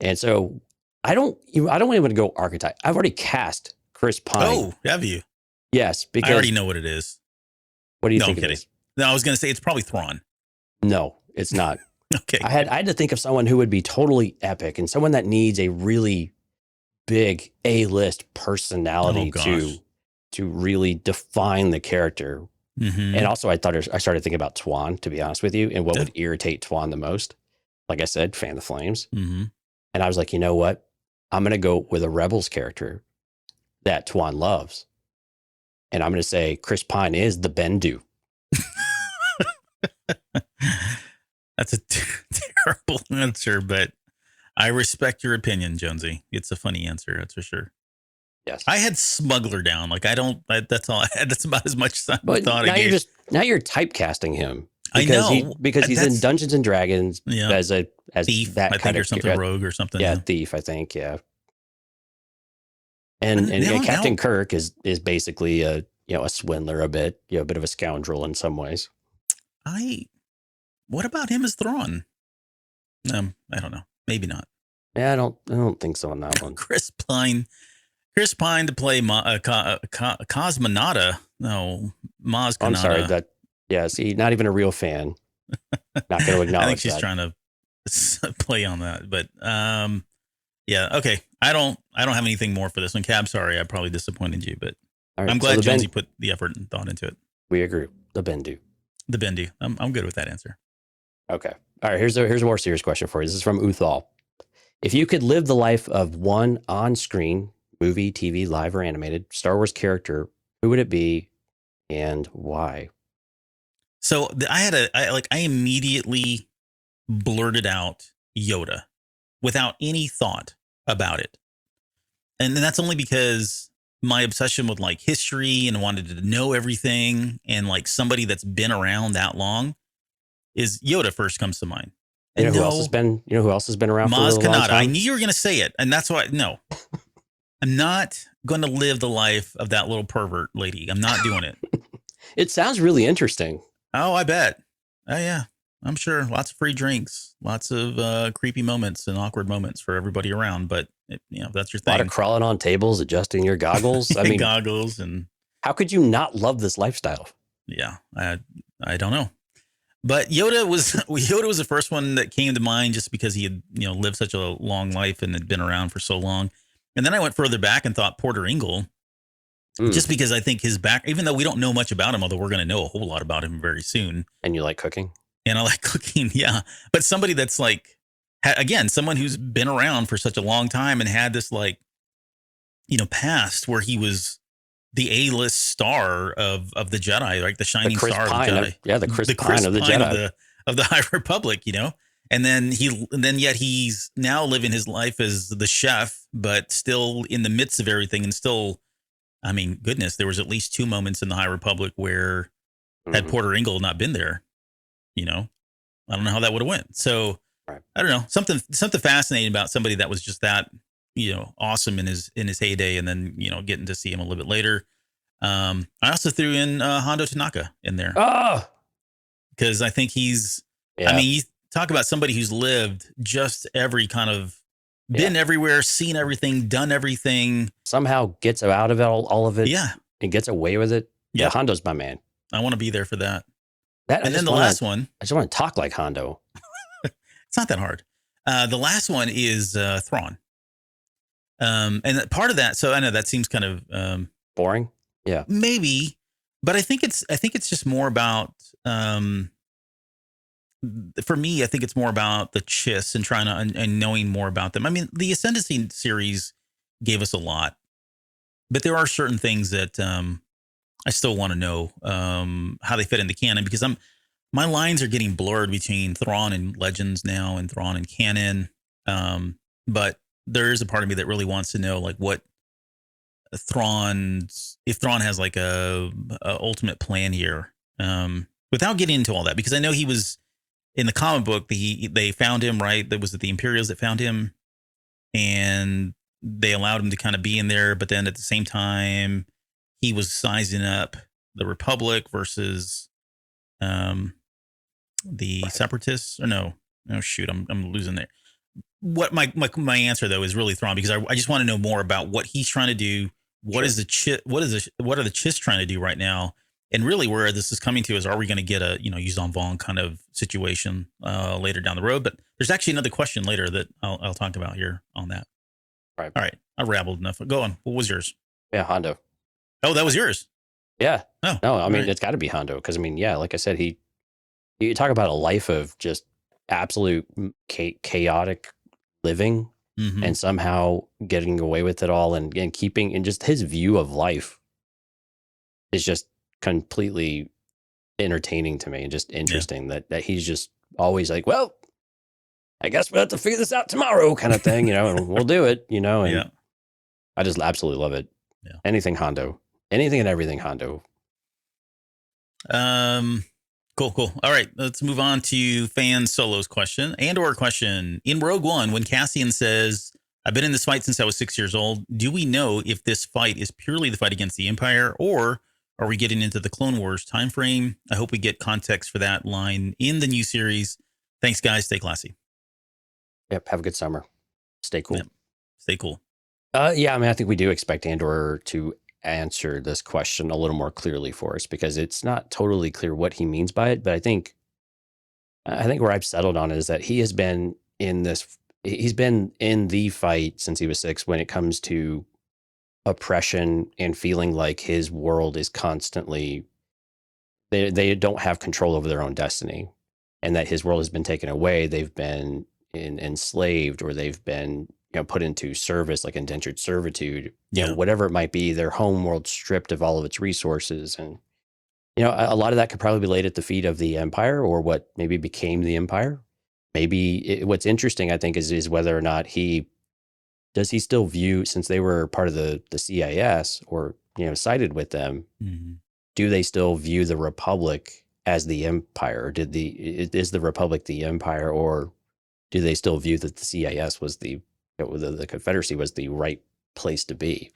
And so I don't even go archetype. I've already cast Chris Pine. Oh, have you? Yes. Because I already know what it is. What do you No, think I'm it kidding. is? No, I was going to say it's probably Thrawn. No, it's not. Okay. I had to think of someone who would be totally epic and someone that needs a really big A-list personality to really define the character. Mm-hmm. And also I started thinking about Tuan, to be honest with you, and what would irritate Tuan the most. Like I said, fan the flames. Mm-hmm. And I was like, you know what? I'm going to go with a Rebels character that Tuan loves. And I'm going to say Chris Pine is the Bendu. That's a terrible answer, but I respect your opinion, Jonesy. It's a funny answer, that's for sure. Yes. I had smuggler down. Like that's all I had. That's about as much thought I gave. Now you're typecasting him. I know Because he's in Dungeons and Dragons as thief, that I kind think, or of something, rogue or something. Yeah, thief, I think. Yeah. And Captain Kirk is basically a swindler a bit, a bit of a scoundrel in some ways. What about him as Thrawn? I don't know. Maybe not. Yeah, I don't think so on that one. Chris Pine to play Cosmonauta. No, Maz Kanata. I'm sorry. See, not even a real fan. Not going to acknowledge I think she's that. trying to play on that, but yeah, okay. I don't have anything more for this one. Cab, sorry, I probably disappointed you, but right, I'm glad Jonesy put the effort and thought into it. We agree. The Bendu. I'm good with that answer. Okay. All right. Here's a more serious question for you. This is from Uthal. If you could live the life of one on-screen movie, TV, live, or animated Star Wars character, who would it be and why? So I immediately blurted out Yoda without any thought about it. And that's only because my obsession with like history and wanted to know everything, and like somebody that's been around that long, is Yoda first comes to mind. And who else has been around for a Maz long Kanata. time? I knew you were going to say it. And that's why, no, I'm not going to live the life of that little pervert lady. I'm not doing it. It sounds really interesting. Oh, I bet. Oh, yeah. I'm sure. Lots of free drinks, lots of creepy moments and awkward moments for everybody around. But, that's your thing. A lot of crawling on tables, adjusting your goggles. I mean, goggles. And how could you not love this lifestyle? Yeah, I don't know. But Yoda was the first one that came to mind just because he had, lived such a long life and had been around for so long. And then I went further back and thought Porter Engle, just because I think his back, even though we don't know much about him, although we're going to know a whole lot about him very soon. And you like cooking? And I like cooking, yeah. But somebody that's like, again, someone who's been around for such a long time and had this like past where he was the A-list star of the Jedi, like the shining Chris star Pine, of the Jedi. the Chris Pine of the Pine Jedi. of the High Republic, And then yet he's now living his life as the chef, but still in the midst of everything, and still, I mean, goodness, there was at least 2 moments in the High Republic where had Porter Engle not been there, I don't know how that would have went. So right. I don't know, something fascinating about somebody that was just that, awesome in his heyday, and then getting to see him a little bit later. I also threw in Hondo Tanaka in there because I think he's. Yeah. I mean, you talk about somebody who's lived just every kind of been everywhere, seen everything, done everything. Somehow gets out of it, all of it. Yeah, and gets away with it. Yeah, Hondo's my man. I want to be there for that. And then the last one, I just want to talk like Hondo. It's not that hard. The last one is Thrawn. And part of that, so I know that seems kind of boring. Yeah, maybe, but I think it's just more about for me. I think it's more about the Chiss and trying to and knowing more about them. I mean, the Ascendancy series gave us a lot, but there are certain things that I still want to know how they fit into canon, because my lines are getting blurred between Thrawn and Legends now and Thrawn and canon. But there is a part of me that really wants to know, like, what if Thrawn has like a ultimate plan here, without getting into all that, because I know he was in the comic book. They found him, right? That was it, the Imperials that found him, and they allowed him to kind of be in there. But then at the same time, he was sizing up the Republic versus the Separatists. Or no, shoot, I'm losing there. What my answer though is really Thrawn, because I just want to know more about what he's trying to do. What is what are the Chiss trying to do right now? And really where this is coming to is, are we going to get a, Yuuzhan Vong kind of situation later down the road? But there's actually another question later that I'll talk about here on that. Right. All right. I rabbled enough. Go on. What was yours? Yeah, Hondo. Oh, that was yours. Yeah. Oh, no, I mean, right. It's got to be Hondo, because I mean, yeah, like I said, you talk about a life of just absolute chaotic living, and somehow getting away with it all, and keeping, and just his view of life is just completely entertaining to me, and just interesting that he's just always like, well, I guess we'll have to figure this out tomorrow, kind of thing, and we'll do it, and I just absolutely love it. Yeah. Anything Hondo, anything and everything Hondo. Cool. All right, let's move on to Fan Solo's question and/or question. In Rogue One, when Cassian says, "I've been in this fight since I was 6 years old," do we know if this fight is purely the fight against the Empire, or are we getting into the Clone Wars time frame? I hope we get context for that line in the new series. Thanks, guys. Stay classy. Yep. Have a good summer. Stay cool. Yep. Stay cool. Yeah, I mean, I think we do expect Andor to answer this question a little more clearly for us, because it's not totally clear what he means by it. But I think where I've settled on is that he has been he's been in the fight since he was 6, when it comes to oppression and feeling like his world is constantly, they don't have control over their own destiny, and that his world has been taken away. They've been enslaved, or they've been put into service, like indentured servitude, whatever it might be, their home world stripped of all of its resources. And, a lot of that could probably be laid at the feet of the Empire, or what maybe became the Empire. Maybe what's interesting, I think, is whether or not does he still view, since they were part of the CIS, or, sided with them, do they still view the Republic as the Empire? Or is the Republic the Empire, or do they still view that the CIS was the Confederacy was the right place to be?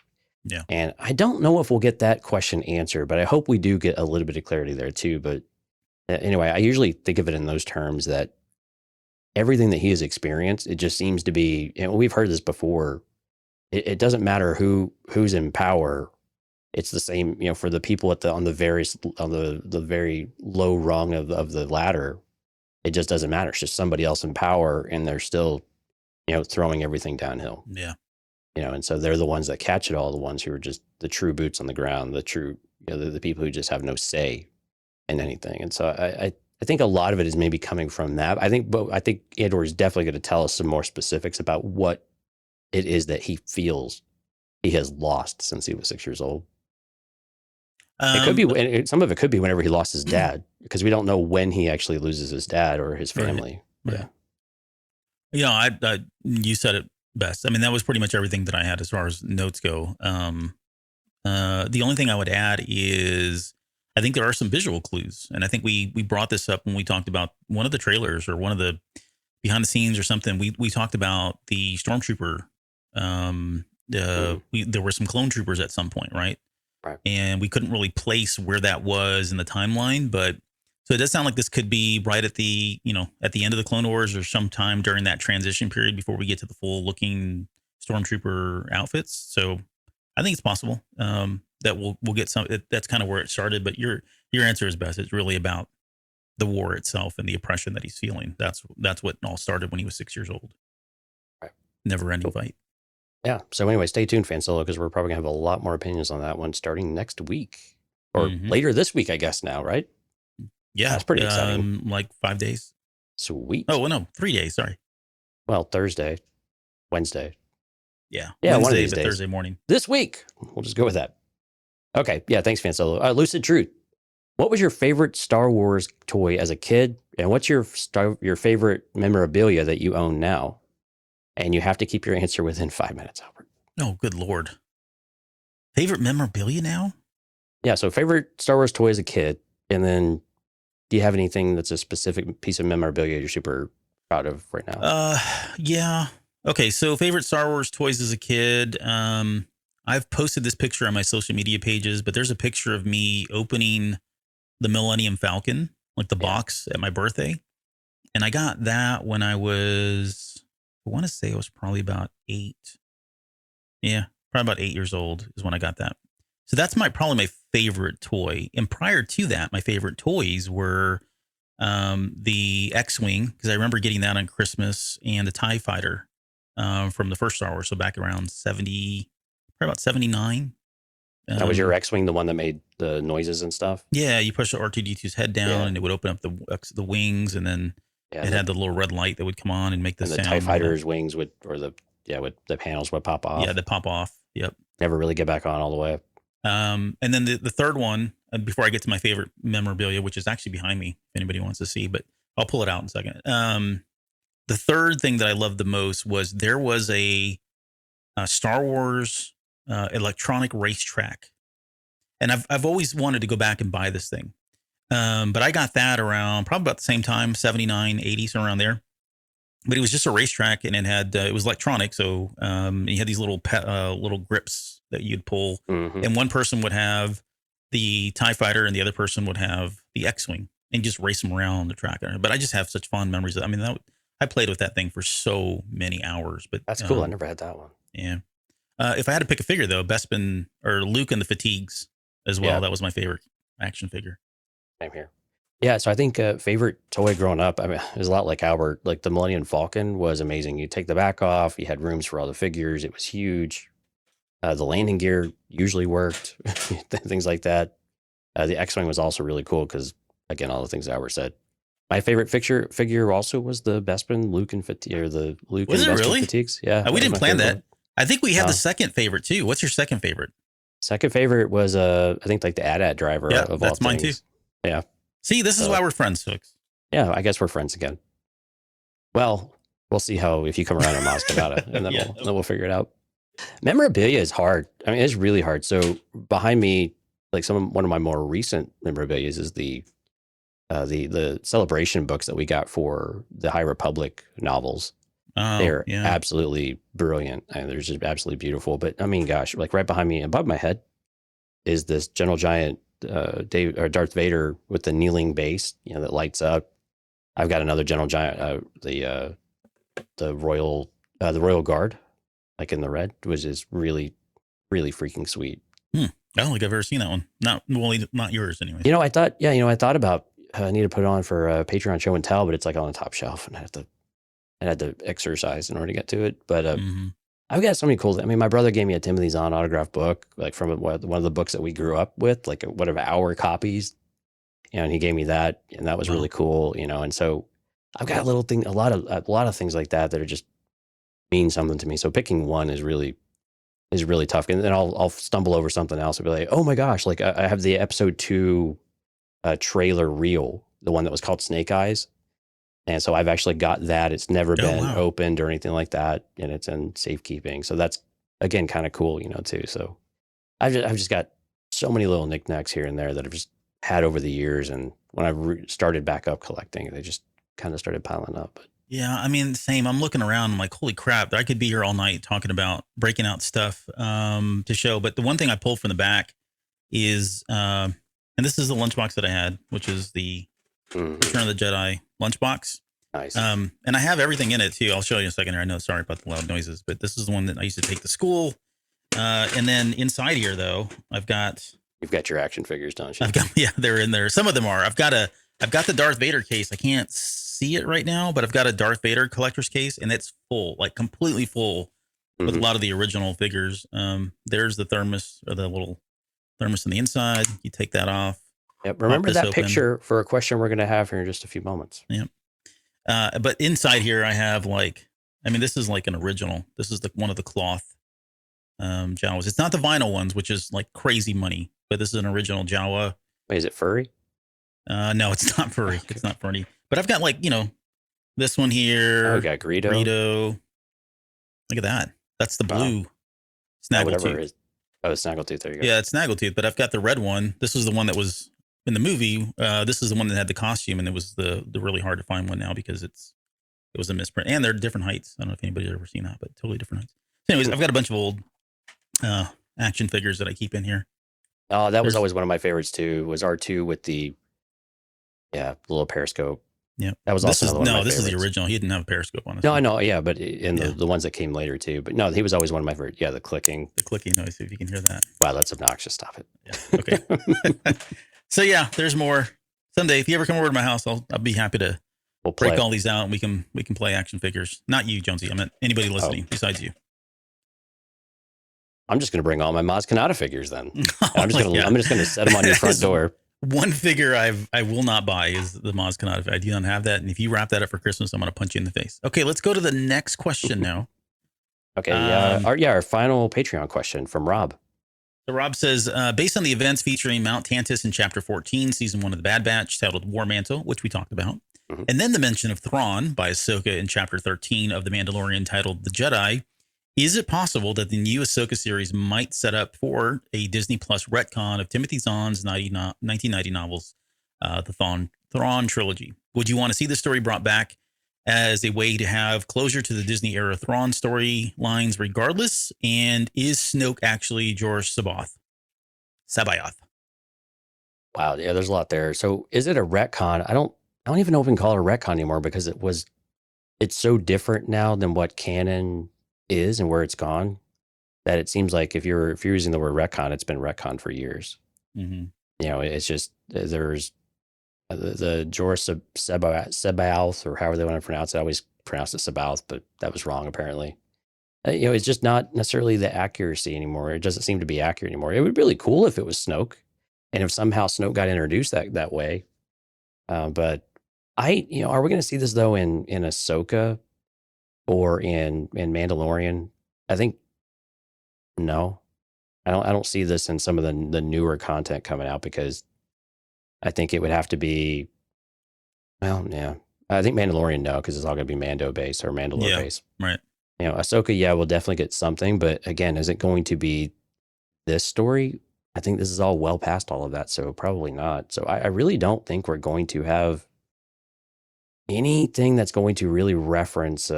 Yeah. And I don't know if we'll get that question answered, but I hope we do get a little bit of clarity there too. But anyway, I usually think of it in those terms, that everything that he has experienced, it just seems to be, and we've heard this before, it doesn't matter who's in power. It's the same, for the people on the very low rung of the ladder. It just doesn't matter. It's just somebody else in power, and they're still throwing everything downhill. Yeah. And so they're the ones that catch it all, the ones who are just the true boots on the ground, the true, the people who just have no say in anything. And so I think a lot of it is maybe coming from that. I think Andor is definitely going to tell us some more specifics about what it is that he feels he has lost since he was 6 years old. It could be, and some of it could be whenever he lost his dad, because we don't know when he actually loses his dad or his family. Right. Yeah. You said it best. I mean, that was pretty much everything that I had as far as notes go. The only thing I would add is I think there are some visual clues. And I think we brought this up when we talked about one of the trailers or one of the behind the scenes or something. We talked about the stormtrooper. There were some clone troopers at some point, right? Right. And we couldn't really place where that was in the timeline, but so it does sound like this could be right at the, at the end of the Clone Wars or sometime during that transition period before we get to the full looking stormtrooper outfits. So I think it's possible that we'll get some. That's kind of where it started. But your answer is best. It's really about the war itself and the oppression that he's feeling. That's what all started when he was 6 years old. Right. Never ending fight. Yeah. So anyway, stay tuned, Fan Solo, because we're probably gonna have a lot more opinions on that one starting next week or later this week, I guess. Now, right? Yeah, that's pretty exciting. Like 5 days. Sweet. Oh well, no, 3 days. Sorry. Well, Thursday, Wednesday. Yeah, Wednesday, one of these days. Thursday morning this week. We'll just go with that. Okay. Yeah. Thanks, Fan Solo. Lucid Truth. What was your favorite Star Wars toy as a kid, and what's your favorite memorabilia that you own now? And you have to keep your answer within 5 minutes, Albert. Oh, good Lord. Favorite memorabilia now? Yeah. So favorite Star Wars toy as a kid, and then do you have anything that's a specific piece of memorabilia you're super proud of right now? Yeah. Okay. So favorite Star Wars toys as a kid. I've posted this picture on my social media pages, but there's a picture of me opening the Millennium Falcon, like the box at my birthday. And I got that when I want to say I was probably about 8. Yeah. Probably about 8 years old is when I got that. So that's probably my favorite toy. And prior to that, my favorite toys were the X-Wing, because I remember getting that on Christmas, and the TIE Fighter from the first Star Wars. So back around 70, probably about 79. That was your X-Wing, the one that made the noises and stuff? Yeah, you push the R2-D2's head down and it would open up the wings, and then it had the little red light that would come on and make the sound. And the TIE Fighter's wings the panels would pop off. Yeah, they pop off. Yep. Never really get back on all the way. And then the third one, before I get to my favorite memorabilia, which is actually behind me, if anybody wants to see, but I'll pull it out in a second. The third thing that I loved the most was there was a Star Wars electronic racetrack. And I've always wanted to go back and buy this thing. But I got that around probably about the same time, 79, 80, somewhere around there. But it was just a racetrack, and it was electronic. So you had these little grips that you'd pull, and one person would have the TIE Fighter and the other person would have the X-Wing, and just race them around the track. But I just have such fond memories. I mean, I played with that thing for so many hours. But that's cool. I never had that one. Yeah. If I had to pick a figure, though, Bespin or Luke and the Fatigues as well. Yeah. That was my favorite action figure. Same here. Yeah, so I think favorite toy growing up, I mean, it was a lot like Albert. Like the Millennium Falcon was amazing. You take the back off, you had rooms for all the figures. It was huge. The landing gear usually worked, things like that. The X-Wing was also really cool because, again, all the things Albert said. My favorite figure also was the Bespin Luke and Fatigues. Was it really? Fatigues. Yeah. We didn't plan that. One. I think we had the second favorite too. What's your second favorite? Second favorite was I think like the AT-AT driver. Yeah, of that's all mine things. too. Yeah. See, this is why we're friends, folks. Yeah, I guess we're friends again. Well, we'll see if you come around and ask about it, and then we'll figure it out. Memorabilia is hard. I mean, it's really hard. So behind me, like one of my more recent memorabilia is the celebration books that we got for the High Republic novels. Oh, they're absolutely brilliant. And they're just absolutely beautiful. But I mean, gosh, like right behind me, above my head, is this General Giant Darth Vader with the kneeling base, that lights up. I've got another General Giant, the Royal Guard, like in the red, which is really, really freaking sweet. I don't think I've ever seen that one. Not yours, anyway. I thought about I need to put it on for a Patreon show and tell, but it's like on the top shelf, and I had to exercise in order to get to it. But I've got so many cool. I mean, my brother gave me a Timothy Zahn autograph book, like from one of the books that we grew up with, like whatever our copies, and he gave me that, and that was really cool, And so I've got a lot of things like that are just mean something to me. So picking one is really is really tough. And then I'll stumble over something else and be like, oh my gosh, like I have the episode 2 trailer reel, the one that was called Snake Eyes. And so I've actually got that. It's never been opened or anything like that. And it's in safekeeping. So that's, again, kind of cool, too. So I've just got so many little knickknacks here and there that I've just had over the years. And when I started back up collecting, they just kind of started piling up. But yeah, I mean, same. I'm looking around. I'm like, holy crap! I could be here all night talking about breaking out stuff to show. But the one thing I pulled from the back is, and this is the lunchbox that I had, which is the Return of the Jedi lunchbox. Nice. And I have everything in it too. I'll show you in a second here. I know, sorry about the loud noises, but this is the one that I used to take to school. And then inside here, though, you've got your action figures, don't you? They're in there. Some of them are. I've got the Darth Vader case. I can't see it right now, but I've got a Darth Vader collector's case, and it's full, like completely full, with a lot of the original figures. There's the thermos, or the little thermos on the inside. You take that off. Yep. Remember that picture for a question we're going to have here in just a few moments. Yep. But inside here, I have this is like an original. This is one of the cloth Jawas. It's not the vinyl ones, which is like crazy money, but this is an original Jawa. Wait, is it furry? No, it's not furry. Okay. It's not furry. But I've got this one here. Oh, got Greedo. Look at that. That's the blue Snaggletooth. Snaggletooth. There you go. Yeah, it's Snaggletooth. But I've got the red one. This was the one that was in the movie. This is the one that had the costume, and it was the really hard to find one now because it was a misprint. And they're different heights. I don't know if anybody's ever seen that, but totally different heights. So anyways, I've got a bunch of old action figures that I keep in here. Oh, that was always one of my favorites too. Was R2 with the little periscope. Yeah, that was also another one of my this favorites. is the original. He didn't have a periscope on it. No, I know. Yeah, but the ones that came later too. But no, he was always one of my favorites. Yeah, the clicking noise. If you can hear that. Wow, that's obnoxious. Stop it. Yeah. Okay. So yeah, there's more. Someday, if you ever come over to my house, I'll be happy to break all these out, and we can play action figures. Not you, Jonesy. I meant anybody listening besides you. I'm just going to bring all my Maz Kanata figures then. I'm just going to set them on your front door. One figure I will not buy is the Maz Kanata. I do not have that. And if you wrap that up for Christmas, I'm going to punch you in the face. Okay, let's go to the next question now. Okay. Our final Patreon question from Rob. So Rob says, based on the events featuring Mount Tantus in Chapter 14, Season 1 of The Bad Batch, titled War Mantle, which we talked about, and then the mention of Thrawn by Ahsoka in Chapter 13 of The Mandalorian, titled The Jedi, is it possible that the new Ahsoka series might set up for a Disney Plus retcon of Timothy Zahn's 1990 novels, the Thrawn Trilogy? Would you want to see the story brought back as a way to have closure to the Disney-era Thrawn storylines regardless? And is Snoke actually Jorah Sabayoth? Wow, yeah, there's a lot there. So is it a retcon? I don't even know if we can call it a retcon anymore because it's so different now than what canon is and where it's gone that it seems like if you're using the word retcon, it's been retcon for years. It's just there's the Jorah Sabayoth, or however they want to pronounce it. I always pronounce it Sabayoth, but that was wrong apparently. It's just not necessarily the accuracy anymore. It doesn't seem to be accurate anymore. It would be really cool if it was Snoke, and if somehow Snoke got introduced that way. But are we going to see this though in Ahsoka or in Mandalorian? I think no. I don't see this in some of the newer content coming out, because I think it would have to be, well, yeah. I think Mandalorian, no, because it's all going to be Mando based or Mandalore based. Right. Ahsoka, we'll definitely get something, but again, is it going to be this story? I think this is all well past all of that, so probably not. So I really don't think we're going to have anything that's going to really reference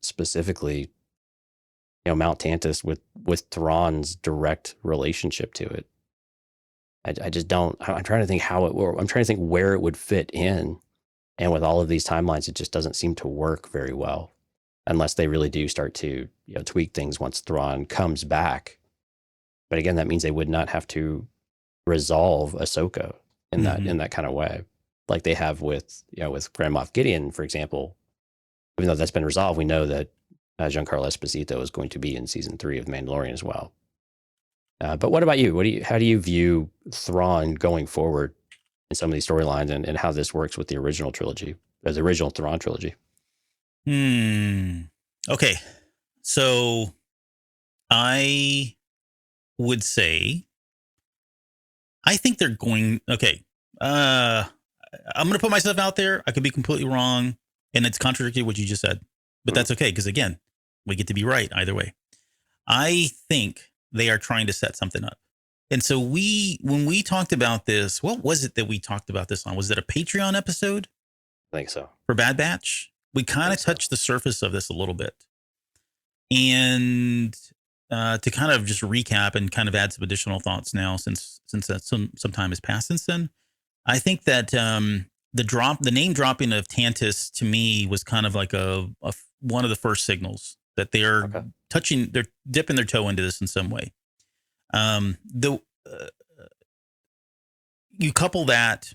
specifically, Mount Tantus with Thrawn's direct relationship to it. I just don't. I'm trying to think how it will. I'm trying to think where it would fit in, and with all of these timelines, it just doesn't seem to work very well, unless they really do start to tweak things once Thrawn comes back. But again, that means they would not have to resolve Ahsoka in that kind of way, like they have with Grand Moff Gideon, for example. Even though that's been resolved, we know that Giancarlo Esposito is going to be in season 3 of Mandalorian as well. But what about you? How do you view Thrawn going forward in some of these storylines, and how this works with the original trilogy, the original Thrawn trilogy? Okay, so I would say, I think they're going, okay. I'm going to put myself out there. I could be completely wrong, and it's contradictory what you just said, but that's okay. Because again, we get to be right either way. I think they are trying to set something up. And so when we talked about this, what was it that we talked about this on? Was it a Patreon episode? I think so. For Bad Batch? We kind of touched the surface of this a little bit. And to kind of just recap and kind of add some additional thoughts now, since that some time has passed since then, I think that the name dropping of Tantus to me was kind of like a one of the first signals that they're they're dipping their toe into this in some way. You couple that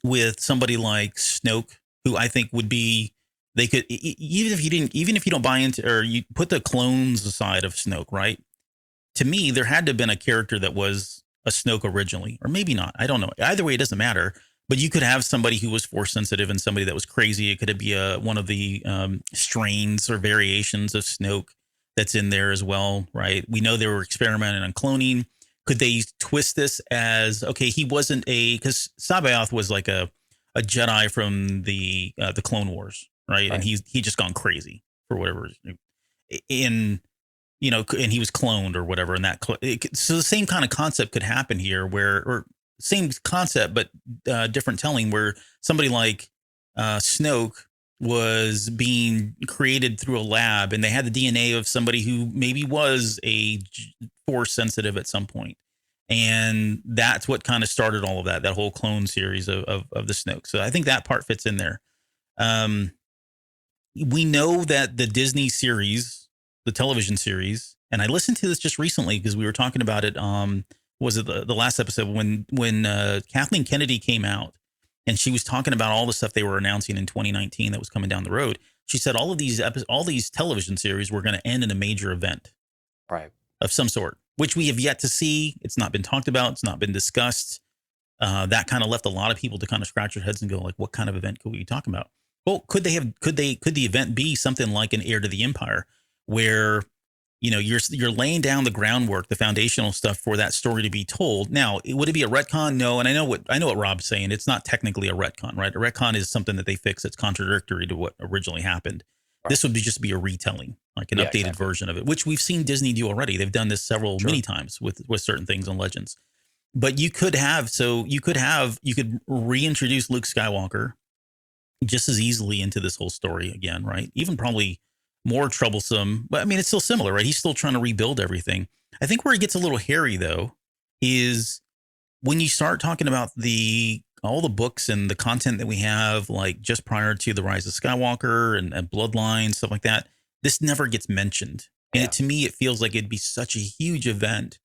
with somebody like Snoke, who I think would be, they could, even if you don't buy into, or you put the clones aside of Snoke, right? To me, there had to have been a character that was a Snoke originally, or maybe not. I don't know. Either way, it doesn't matter. But you could have somebody who was force sensitive and somebody that was crazy. It could be one of the strains or variations of Snoke that's in there as well, right? We know they were experimenting on cloning. Could they twist this as, okay, he wasn't because Sabaoth was like a Jedi from the Clone Wars, right? And he just gone crazy for whatever. And he was cloned or whatever. And so the same kind of concept could happen here, or same concept, but different telling, where somebody like Snoke was being created through a lab, and they had the DNA of somebody who maybe was a force sensitive at some point. And that's what kind of started all of that whole clone series of the Snoke. So I think that part fits in there. We know that the Disney series, the television series, and I listened to this just recently because we were talking about it. Was it the last episode when Kathleen Kennedy came out and she was talking about all the stuff they were announcing in 2019 that was coming down the road? She said all these television series were going to end in a major event, right, of some sort, which we have yet to see. It's not been talked about. It's not been discussed. That kind of left a lot of people to kind of scratch their heads and go, like, what kind of event could we be talking about? Well, could the event be something like an Heir to the Empire, where you're laying down the groundwork, the foundational stuff for that story to be told? Now, would it be a retcon? No. And I know what Rob's saying. It's not technically a retcon, right? A retcon is something that they fix that's contradictory to what originally happened. Right. This would just be a retelling, like an updated version of it, which we've seen Disney do already. They've done this many times with certain things on Legends. But you could reintroduce Luke Skywalker just as easily into this whole story again, right? Even probably more troublesome, but I mean, it's still similar, right? He's still trying to rebuild everything. I think where it gets a little hairy, though, is when you start talking about all the books and the content that we have, like just prior to the Rise of Skywalker and Bloodline, stuff like that. This never gets mentioned. And to me, it feels like it'd be such a huge event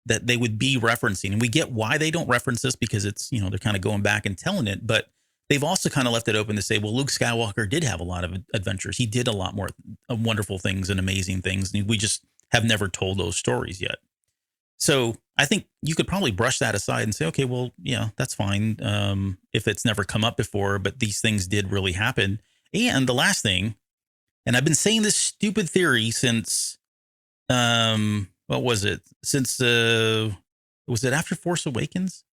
that they would be referencing. And we get why they don't reference this, because it's, they're kind of going back and telling it, but they've also kind of left it open to say, well, Luke Skywalker did have a lot of adventures. He did a lot more wonderful things and amazing things. And we just have never told those stories yet. So I think you could probably brush that aside and say, okay, well, yeah, that's fine. If it's never come up before, but these things did really happen. And the last thing, and I've been saying this stupid theory since, what was it? Since, was it after Force Awakens?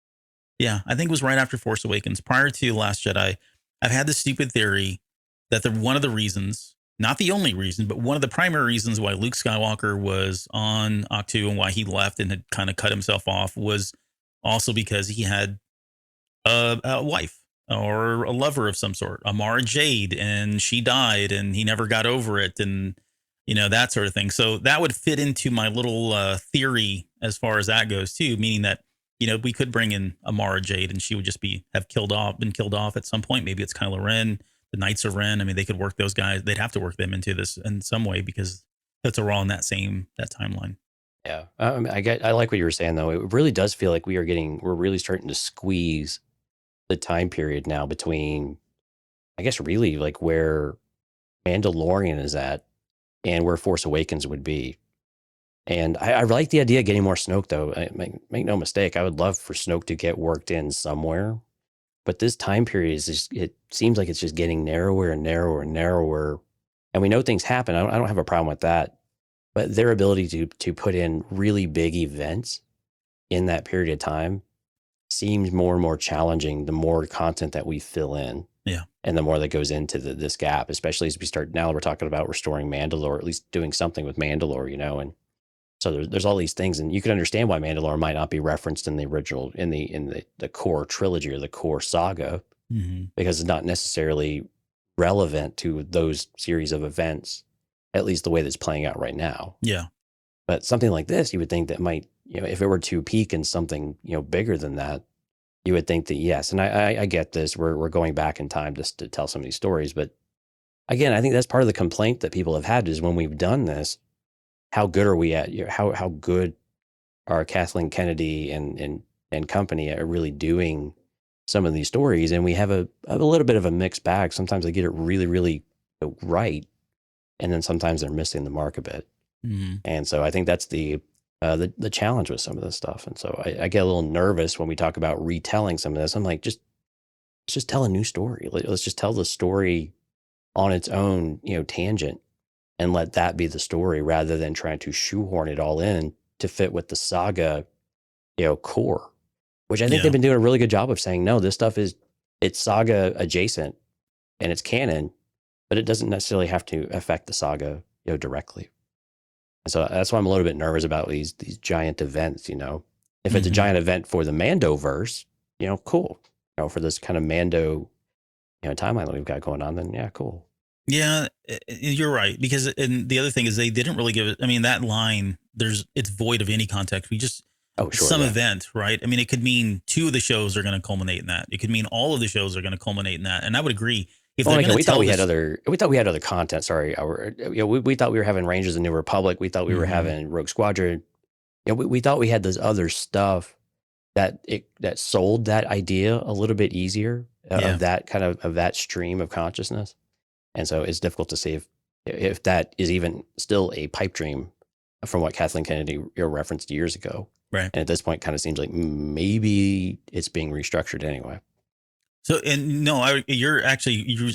Yeah, I think it was right after Force Awakens, prior to Last Jedi. I've had this stupid theory that one of the reasons, not the only reason, but one of the primary reasons why Luke Skywalker was on Ahch-To and why he left and had kind of cut himself off was also because he had a wife or a lover of some sort, Amara Jade, and she died and he never got over it, and that sort of thing. So that would fit into my little theory as far as that goes too, meaning that we could bring in Amara Jade and she would just been killed off at some point. Maybe it's Kylo Ren, the Knights of Ren. I mean, they could work those guys. They'd have to work them into this in some way, because that's all in that timeline. Yeah. I like what you were saying, though. It really does feel like we're really starting to squeeze the time period now between, I guess, really like where Mandalorian is at and where Force Awakens would be. And I like the idea of getting more Snoke, though. Make no mistake, I would love for Snoke to get worked in somewhere. But this time period it seems like it's just getting narrower and narrower and narrower. And we know things happen. I don't have a problem with that. but their ability to put in really big events in that period of time seems more and more challenging the more content that we fill in. Yeah. And the more that goes into this gap, especially as we start, now we're talking about restoring Mandalore, at least doing something with Mandalore, and so there's all these things, and you can understand why Mandalore might not be referenced in the original, in the core trilogy or the core saga, because it's not necessarily relevant to those series of events, at least the way that's playing out right now. Yeah. But something like this, you would think that might, if it were to peak in something, bigger than that, you would think that yes. And I get this. We're going back in time just to tell some of these stories. But again, I think that's part of the complaint that people have had is when we've done this, how good are we at, how good are Kathleen Kennedy and company at really doing some of these stories? And we have a little bit of a mixed bag. Sometimes they get it really, really right. And then sometimes they're missing the mark a bit. And so I think that's the challenge with some of this stuff. And so I get a little nervous when we talk about retelling some of this. I'm like, let's just tell a new story. Let's just tell the story on its own, tangent, and let that be the story rather than trying to shoehorn it all in to fit with the saga, core, which I think they've been doing a really good job of saying, no, this stuff it's saga adjacent and it's canon, but it doesn't necessarily have to affect the saga, directly. And so that's why I'm a little bit nervous about these giant events, If it's a giant event for the Mandoverse, cool. For this kind of Mando, timeline that we've got going on, then yeah, cool. Yeah, you're right. Because, and the other thing is they didn't really give it, I mean, that line, it's void of any context. We just, event, right? I mean, it could mean 2 of the shows are going to culminate in that. It could mean all of the shows are going to culminate in that. And I would agree. If we thought we had other content. Sorry, we thought we were having Rangers of the New Republic. We thought we were having Rogue Squadron. We thought we had this other stuff that sold that idea a little bit easier of that kind of that stream of consciousness. And so it's difficult to see if that is even still a pipe dream from what Kathleen Kennedy referenced years ago. Right. And at this point, kind of seems like maybe it's being restructured anyway. So, and no, you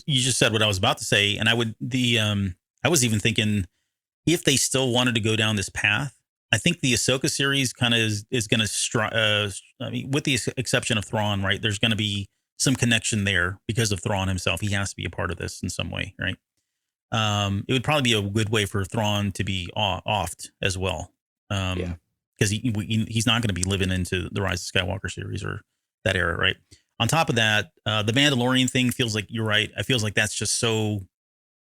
just said what I was about to say. And I was even thinking if they still wanted to go down this path, I think the Ahsoka series kind of is going to, I mean, with the exception of Thrawn, right? There's going to be some connection there because of Thrawn himself. He has to be a part of this in some way, right? It would probably be a good way for Thrawn to be offed as well. Because he's not going to be living into the Rise of Skywalker series or that era, right? On top of that, the Mandalorian thing feels like, you're right. I feels like that's just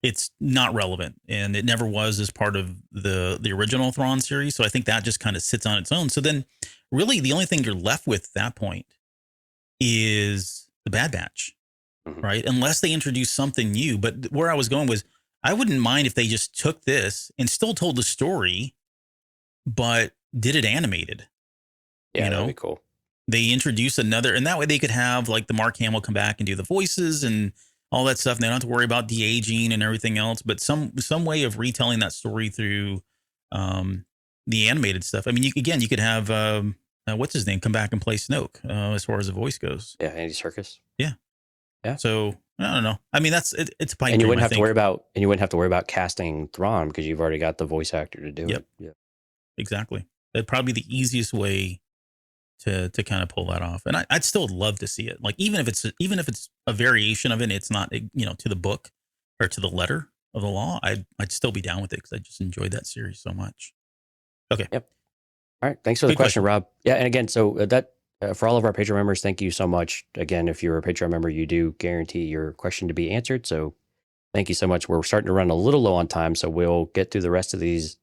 it's not relevant, and it never was as part of the original Thrawn series. So I think that just kind of sits on its own. So then really the only thing you're left with at that point is the Bad Batch, right? Unless they introduce something new. But where I was going was I wouldn't mind if they just took this and still told the story, but did it animated. Yeah, that'd be cool. They introduce another, and that way they could have like the Mark Hamill come back and do the voices and all that stuff. And they don't have to worry about de-aging and everything else, but some way of retelling that story through the animated stuff. I mean, you could have what's his name come back and play Snoke as far as the voice goes. Yeah, Andy Serkis. Yeah. So I don't know. I mean, it's a pipe and you wouldn't have to worry about casting Thrawn because you've already got the voice actor to do it. Yeah, exactly. That'd probably be the easiest way to kind of pull that off. And I'd still love to see it. Like, even if it's a variation of it, it's not, to the book or to the letter of the law, I'd still be down with it because I just enjoyed that series so much. Okay. Yep. All right. Thanks for the question, Rob. Yeah. And again, so that for all of our Patreon members, thank you so much. Again, if you're a Patreon member, you do guarantee your question to be answered. So thank you so much. We're starting to run a little low on time, so we'll get through the rest of these,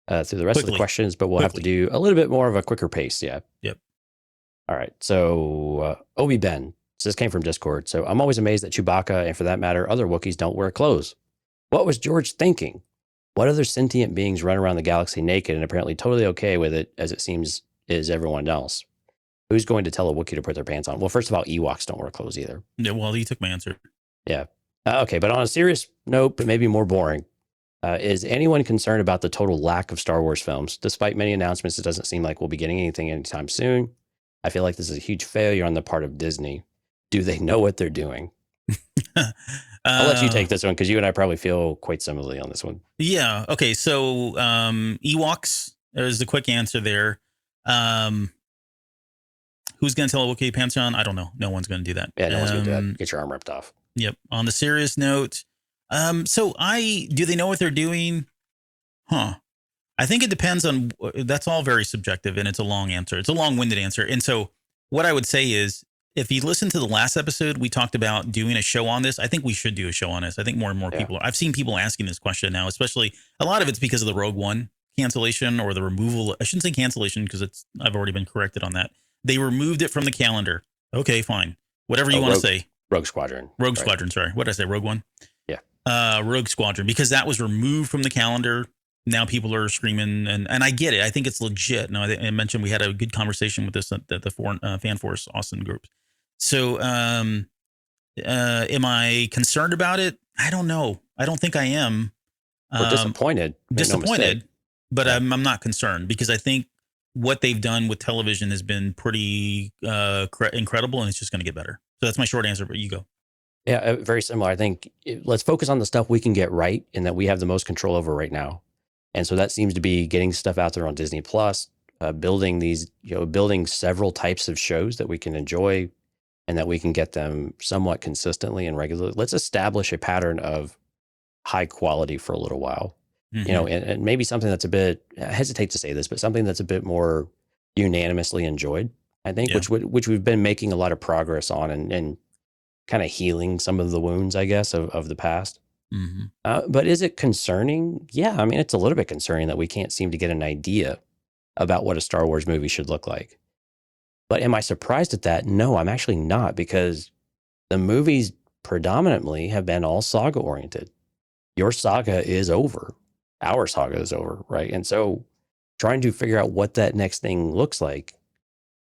through the rest of the questions, but we'll have to do a little bit more of a quicker pace. Yeah. Yep. All right. So Obi Ben, so this came from Discord. So I'm always amazed that Chewbacca, and for that matter, other Wookiees don't wear clothes. What was George thinking? What other sentient beings run around the galaxy naked and apparently totally okay with it, as it seems is everyone else? Who's going to tell a Wookiee to put their pants on? Well, first of all, Ewoks don't wear clothes either. Yeah, well, you took my answer. Yeah. Okay, but on a serious note, but maybe more boring, is anyone concerned about the total lack of Star Wars films? Despite many announcements, it doesn't seem like we'll be getting anything anytime soon. I feel like this is a huge failure on the part of Disney. Do they know what they're doing? I'll let you take this one because you and I probably feel quite similarly on this one. Yeah. Okay. So Ewoks is the quick answer there. Who's going to tell a Wookiee pants on? I don't know. No one's going to do that. Yeah, no one's going to do that. Get your arm ripped off. Yep. On the serious note, do they know what they're doing? Huh. I think it depends on, that's all very subjective, and it's a long answer. It's a long-winded answer. And so what I would say is, if you listen to the last episode, we talked about doing a show on this. I think we should do a show on this. I think more and more people, I've seen people asking this question now, especially a lot of it's because of the Rogue One cancellation or the removal. I shouldn't say cancellation because I've already been corrected on that. They removed it from the calendar. Okay, fine. Whatever you want to say. Rogue Squadron. Rogue Squadron, sorry. What did I say? Rogue One? Yeah. Rogue Squadron, because that was removed from the calendar. Now people are screaming, and I get it. I think it's legit. No, I mentioned we had a good conversation with this at the foreign Fan Force Austin group. So, am I concerned about it? I don't know. I don't think I am. We're disappointed. Disappointed, no, but I'm not concerned because I think what they've done with television has been pretty incredible, and it's just going to get better. So that's my short answer. But you go. Yeah, very similar. I think let's focus on the stuff we can get right and that we have the most control over right now. And so that seems to be getting stuff out there on Disney Plus, building these, building several types of shows that we can enjoy and that we can get them somewhat consistently and regularly. Let's establish a pattern of high quality for a little while, and maybe something that's a bit, I hesitate to say this, but something that's a bit more unanimously enjoyed, I think, which we've been making a lot of progress on and kind of healing some of the wounds, I guess, of the past. But is it concerning? Yeah, I mean, it's a little bit concerning that we can't seem to get an idea about what a Star Wars movie should look like. But am I surprised at that? No, I'm actually not, because the movies predominantly have been all saga oriented. Your saga is over. Our saga is over, right? And so trying to figure out what that next thing looks like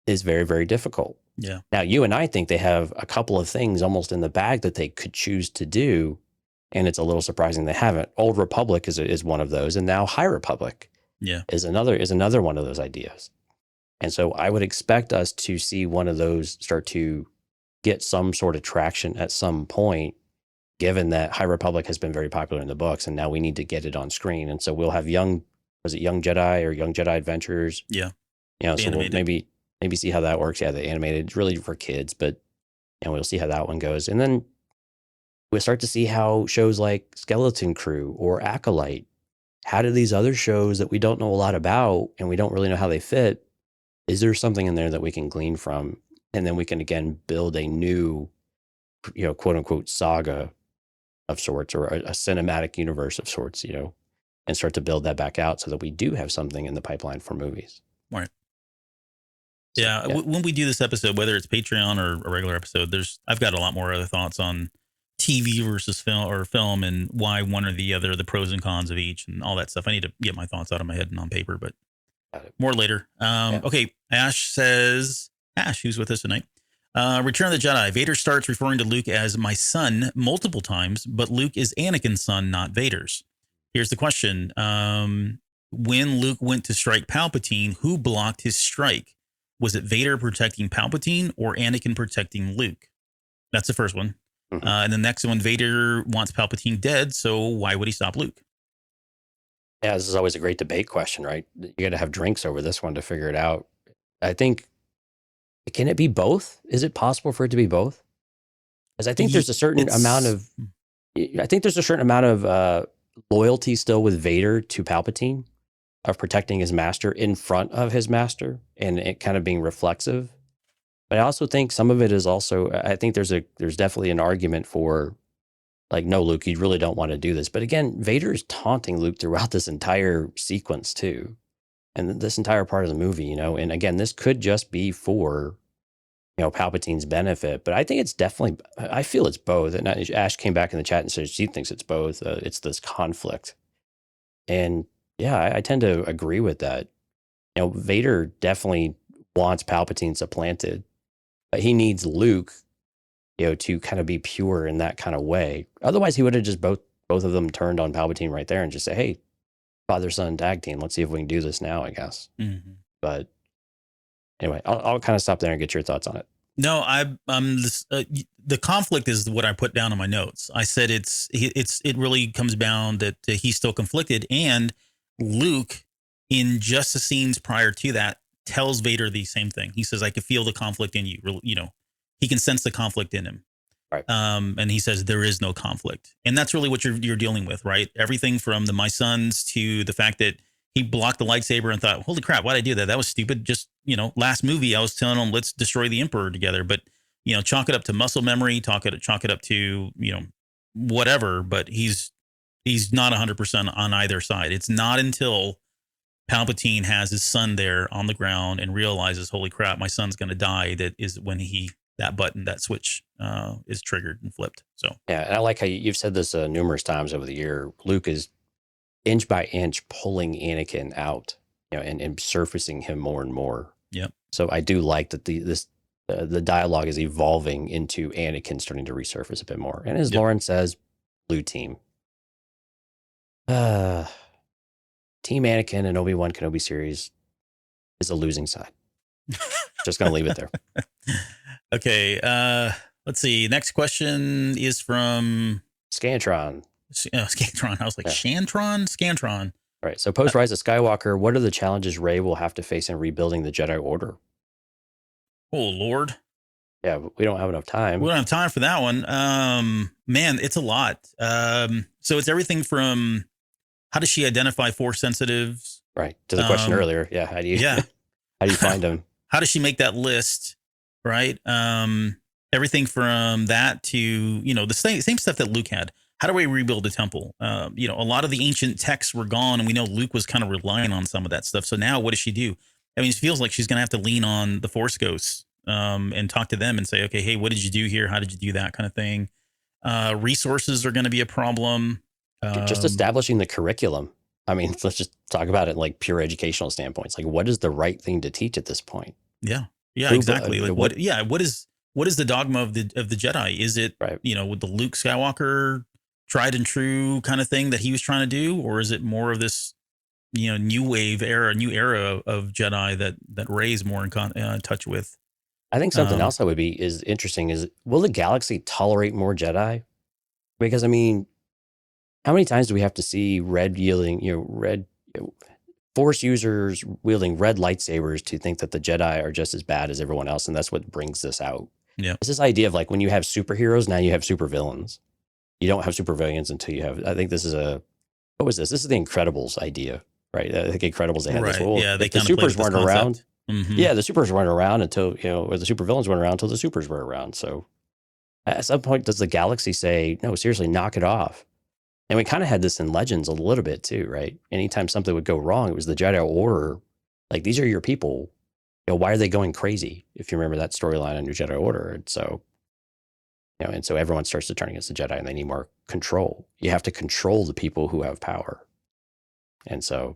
is very, very difficult. Yeah. Now, you and I think they have a couple of things almost in the bag that they could choose to do. And it's a little surprising they haven't. Old Republic is one of those, and now High Republic is another one of those ideas. And so I would expect us to see one of those start to get some sort of traction at some point, given that High Republic has been very popular in the books, and now we need to get it on screen. And so we'll have Young Jedi or Young Jedi Adventures? Yeah. So we'll maybe see how that works. Yeah, the animated, it's really for kids, but we'll see how that one goes. And then we'll start to see how shows like Skeleton Crew or Acolyte, how do these other shows that we don't know a lot about and we don't really know how they fit, is there something in there that we can glean from? And then we can, again, build a new, quote unquote, saga of sorts, or a cinematic universe of sorts, and start to build that back out so that we do have something in the pipeline for movies. Right. Yeah. When we do this episode, whether it's Patreon or a regular episode, I've got a lot more other thoughts on TV versus film and why one or the other, the pros and cons of each and all that stuff. I need to get my thoughts out of my head and on paper, but more later. Okay. Ash says, who's with us tonight? Return of the Jedi. Vader starts referring to Luke as my son multiple times, but Luke is Anakin's son, not Vader's. Here's the question. When Luke went to strike Palpatine, who blocked his strike? Was it Vader protecting Palpatine or Anakin protecting Luke? That's the first one. And the next one, Vader wants Palpatine dead, so why would he stop Luke? Yeah, this is always a great debate question, right? You got to have drinks over this one to figure it out. I think, can it be both? Is it possible for it to be both? Because I think there's a certain amount of loyalty still with Vader to Palpatine, of protecting his master in front of his master and it kind of being reflexive. But I also think some of it is also, I think there's definitely an argument for, like, no, Luke, you really don't want to do this. But again, Vader is taunting Luke throughout this entire sequence too. And this entire part of the movie, and again, this could just be for, Palpatine's benefit. But I think it's definitely, I feel it's both. And Ash came back in the chat and said she thinks it's both. It's this conflict. And yeah, I tend to agree with that. Vader definitely wants Palpatine supplanted. But he needs Luke, to kind of be pure in that kind of way. Otherwise, he would have just both of them turned on Palpatine right there and just say, hey, father-son tag team, let's see if we can do this now, I guess. But anyway, I'll kind of stop there and get your thoughts on it. No, the conflict is what I put down in my notes. I said it really comes down that he's still conflicted, and Luke, in just the scenes prior to that, tells Vader the same thing. He says, "I can feel the conflict in you." You know, he can sense the conflict in him. Right. And he says there is no conflict, and that's really what you're dealing with, right? Everything from the my sons to the fact that he blocked the lightsaber and thought, "Holy crap, why'd I do that? That was stupid." Just last movie I was telling him, "Let's destroy the Emperor together," but chalk it up to muscle memory, chalk it up to whatever. But he's not 100% on either side. It's not until Palpatine has his son there on the ground and realizes, "Holy crap, my son's going to die," that is when that switch is triggered and flipped. So Yeah, and I like how you've said this numerous times over the year. Luke is inch by inch pulling Anakin out, and surfacing him more and more. Yep. So I do like that the dialogue is evolving into Anakin starting to resurface a bit more. And as Lauren says, blue team. Team Anakin and Obi-Wan Kenobi series is a losing side. Just going to leave it there. Okay. Let's see. Next question is from Scantron. Scantron. I was like, Shantron? Scantron. All right. So post Rise of Skywalker, what are the challenges Rey will have to face in rebuilding the Jedi Order? Oh, Lord. Yeah, we don't have enough time. We don't have time for that one. Man, it's a lot. So it's everything from how does she identify Force sensitives? Right. To the question earlier. Yeah. How do you find them? How does she make that list? Right. Everything from that to, the same stuff that Luke had. How do we rebuild the temple? A lot of the ancient texts were gone, and we know Luke was kind of relying on some of that stuff. So now what does she do? I mean, it feels like she's going to have to lean on the Force ghosts and talk to them and say, okay, hey, what did you do here? How did you do that kind of thing? Resources are going to be a problem. Just establishing the curriculum. I mean, let's just talk about it like pure educational standpoints. Like, what is the right thing to teach at this point? Yeah. Yeah, exactly. Like what is the dogma of the Jedi? Is it, with the Luke Skywalker tried and true kind of thing that he was trying to do? Or is it more of this, new era of Jedi that Rey's more in touch with? I think something else that would be is interesting is, will the galaxy tolerate more Jedi? Because, I mean, how many times do we have to see Force users wielding red lightsabers to think that the Jedi are just as bad as everyone else? And that's what brings this out. Yeah. It's this idea of like when you have superheroes, now you have supervillains. You don't have supervillains until you have, I think this is what was this? This is the Incredibles idea, right? I think Incredibles, they had this whole, yeah, the supers weren't around. Mm-hmm. Yeah, the supers weren't around until, or the supervillains weren't around until the supers were around. So at some point, does the galaxy say, no, seriously, knock it off? And we kind of had this in Legends a little bit too, right? Anytime something would go wrong, it was the Jedi Order. Like, these are your people. Why are they going crazy? If you remember that storyline on your Jedi Order. And so, and so everyone starts to turn against the Jedi and they need more control. You have to control the people who have power. And so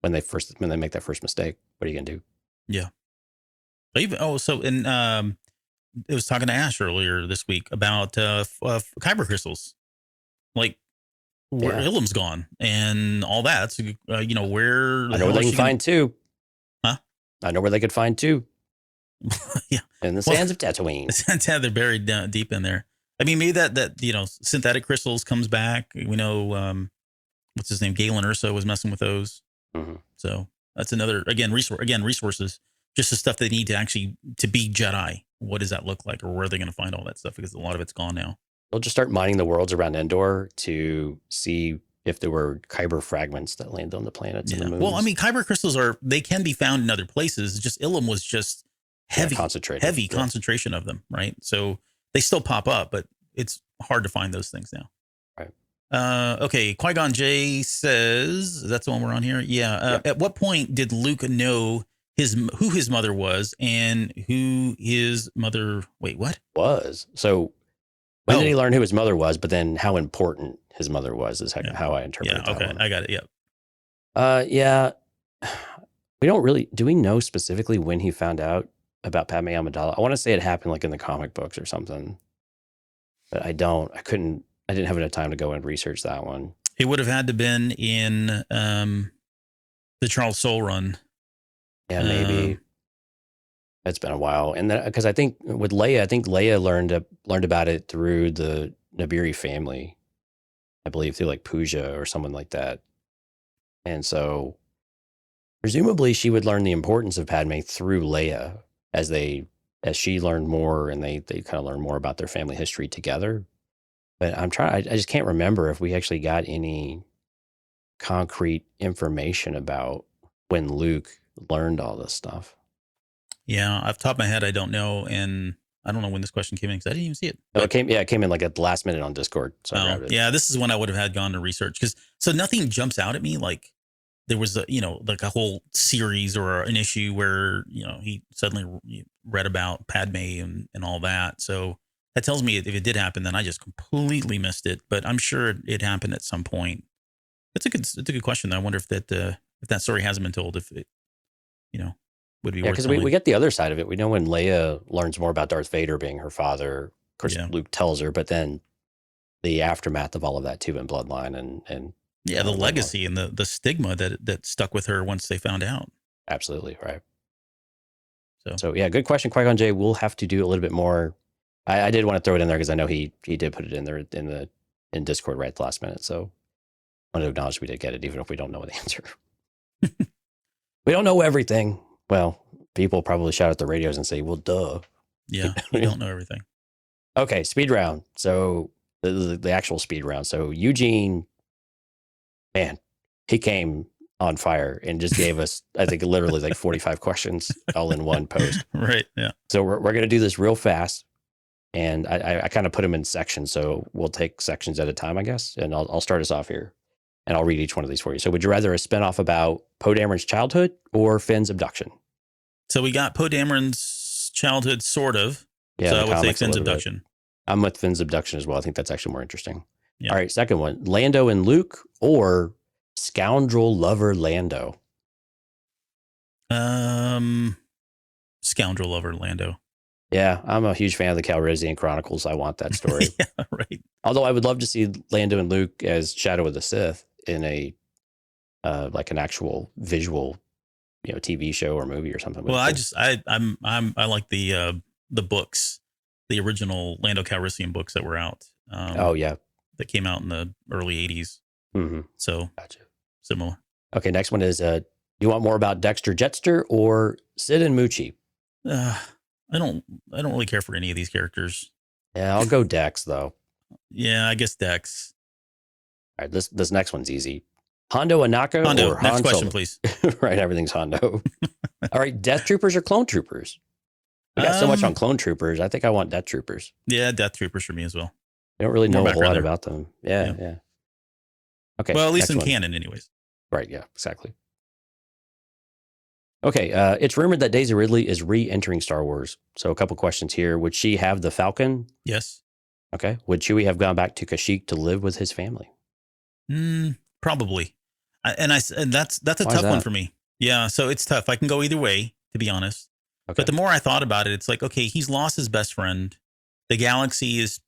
when they make that first mistake, what are you going to do? Yeah. It was talking to Ash earlier this week about kyber crystals. Where Ilum's gone and all that. So, where I know where they can find two. Huh? I know where they could find two. Yeah. In the sands of Tatooine. They're buried down deep in there. I mean, maybe that synthetic crystals comes back. We know, what's his name? Galen Erso was messing with those. Mm-hmm. So that's another, resources, just the stuff they need to be Jedi. What does that look like? Or where are they going to find all that stuff? Because a lot of it's gone now. They'll just start mining the worlds around Endor to see if there were kyber fragments that landed on the planets and the moons. Well, I mean, kyber crystals they can be found in other places. Just Ilum was just heavy concentration of them, right? So they still pop up, but it's hard to find those things now. Right. Okay. Qui-Gon Jinn says, that's the one we're on here. Yeah. At what point did Luke know who his mother was and who his mother, was? So when did he learn who his mother was, but then how important his mother was is how I interpret it. Yeah, okay, I got it, yeah. We don't really, do we know specifically when he found out about Padme Amidala? I want to say it happened like in the comic books or something, but I didn't have enough time to go and research that one. It would have had to been in the Charles Soule run. Yeah, maybe. It's been a while, and then because I think with Leia, I think Leia learned about it through the Nabiri family, I believe through like Pooja or someone like that, and so presumably she would learn the importance of Padme through Leia as she learned more, and they kind of learned more about their family history together. But I just can't remember if we actually got any concrete information about when Luke learned all this stuff. Yeah, off the top of my head, I don't know, and I don't know when this question came in because I didn't even see it. Oh, it came in like at the last minute on Discord. So I grabbed it. Yeah, this is when I would have had gone to research so nothing jumps out at me like there was like a whole series or an issue where he suddenly read about Padme and all that. So that tells me if it did happen, then I just completely missed it. But I'm sure it happened at some point. It's a good question though. I wonder if that story hasn't been told, if it would be worth because telling. we get the other side of it. We know when Leia learns more about Darth Vader being her father. Of course, Luke tells her, but then the aftermath of all of that too in Bloodline and the legacy and the stigma that stuck with her once they found out. Absolutely right. So yeah, good question, Qui-Gon Jay. We'll have to do a little bit more. I did want to throw it in there because I know he did put it in there in Discord right at the last minute. So I want to acknowledge we did get it, even if we don't know the answer. We don't know everything. Well, people probably shout at the radios and say, well, duh. Yeah, we don't know everything. Okay, speed round. So the actual speed round. So Eugene, man, he came on fire and just gave us, I think, literally like 45 questions all in one post. Right, yeah. So we're going to do this real fast. And I kind of put them in sections. So we'll take sections at a time, I guess. And I'll start us off here. And I'll read each one of these for you. So would you rather a spinoff about Poe Dameron's childhood or Finn's abduction? So we got Poe Dameron's childhood, sort of. Yeah, so I would say Finn's abduction. I'm with Finn's abduction as well. I think that's actually more interesting. Yeah. All right, second one. Lando and Luke or scoundrel lover Lando? Scoundrel lover Lando. Yeah, I'm a huge fan of the Calrissian Chronicles. I want that story. Yeah, right. Although I would love to see Lando and Luke as Shadow of the Sith in a like an actual visual, TV show or movie or something. Well, I like the books, the original Lando Calrissian books that were out. That came out in the early 80s. Mm-hmm. So gotcha. Similar. Okay, next one is you want more about Dexter Jetster or Sid and Moochie? I don't really care for any of these characters. Yeah, I'll go Dex though. Yeah, I guess Dex. All right, this next one's easy. Hondo Anako or Han next question, Solo? Please. Right, everything's Hondo. All right, Death Troopers or Clone Troopers? We got so much on Clone Troopers. I think I want Death Troopers. Yeah, Death Troopers for me as well. I don't really know a whole lot about them. Yeah. Okay. Well, at least in canon, anyways. Right. Yeah. Exactly. Okay. It's rumored that Daisy Ridley is re-entering Star Wars. So a couple questions here. Would she have the Falcon? Yes. Okay. Would Chewie have gone back to Kashyyyk to live with his family? Probably. And that's a tough one for me. Yeah. So it's tough. I can go either way, to be honest. Okay. But the more I thought about it, it's like, okay, he's lost his best friend. The galaxy is,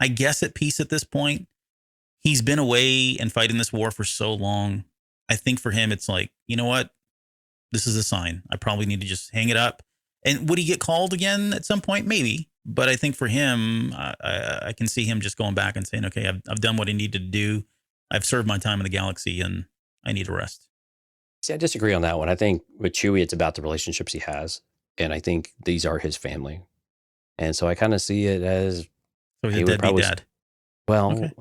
I guess, at peace at this point. He's been away and fighting this war for so long. I think for him, it's like, you know what? This is a sign. I probably need to just hang it up. And would he get called again at some point? Maybe. But I think for him, I can see him just going back and saying, okay, I've done what I needed to do. I've served my time in the galaxy and I need a rest. See, I disagree on that one. I think with Chewie, it's about the relationships he has. And I think these are his family. And so I kind of see it as... So he's a deadbeat dad. Well... Okay.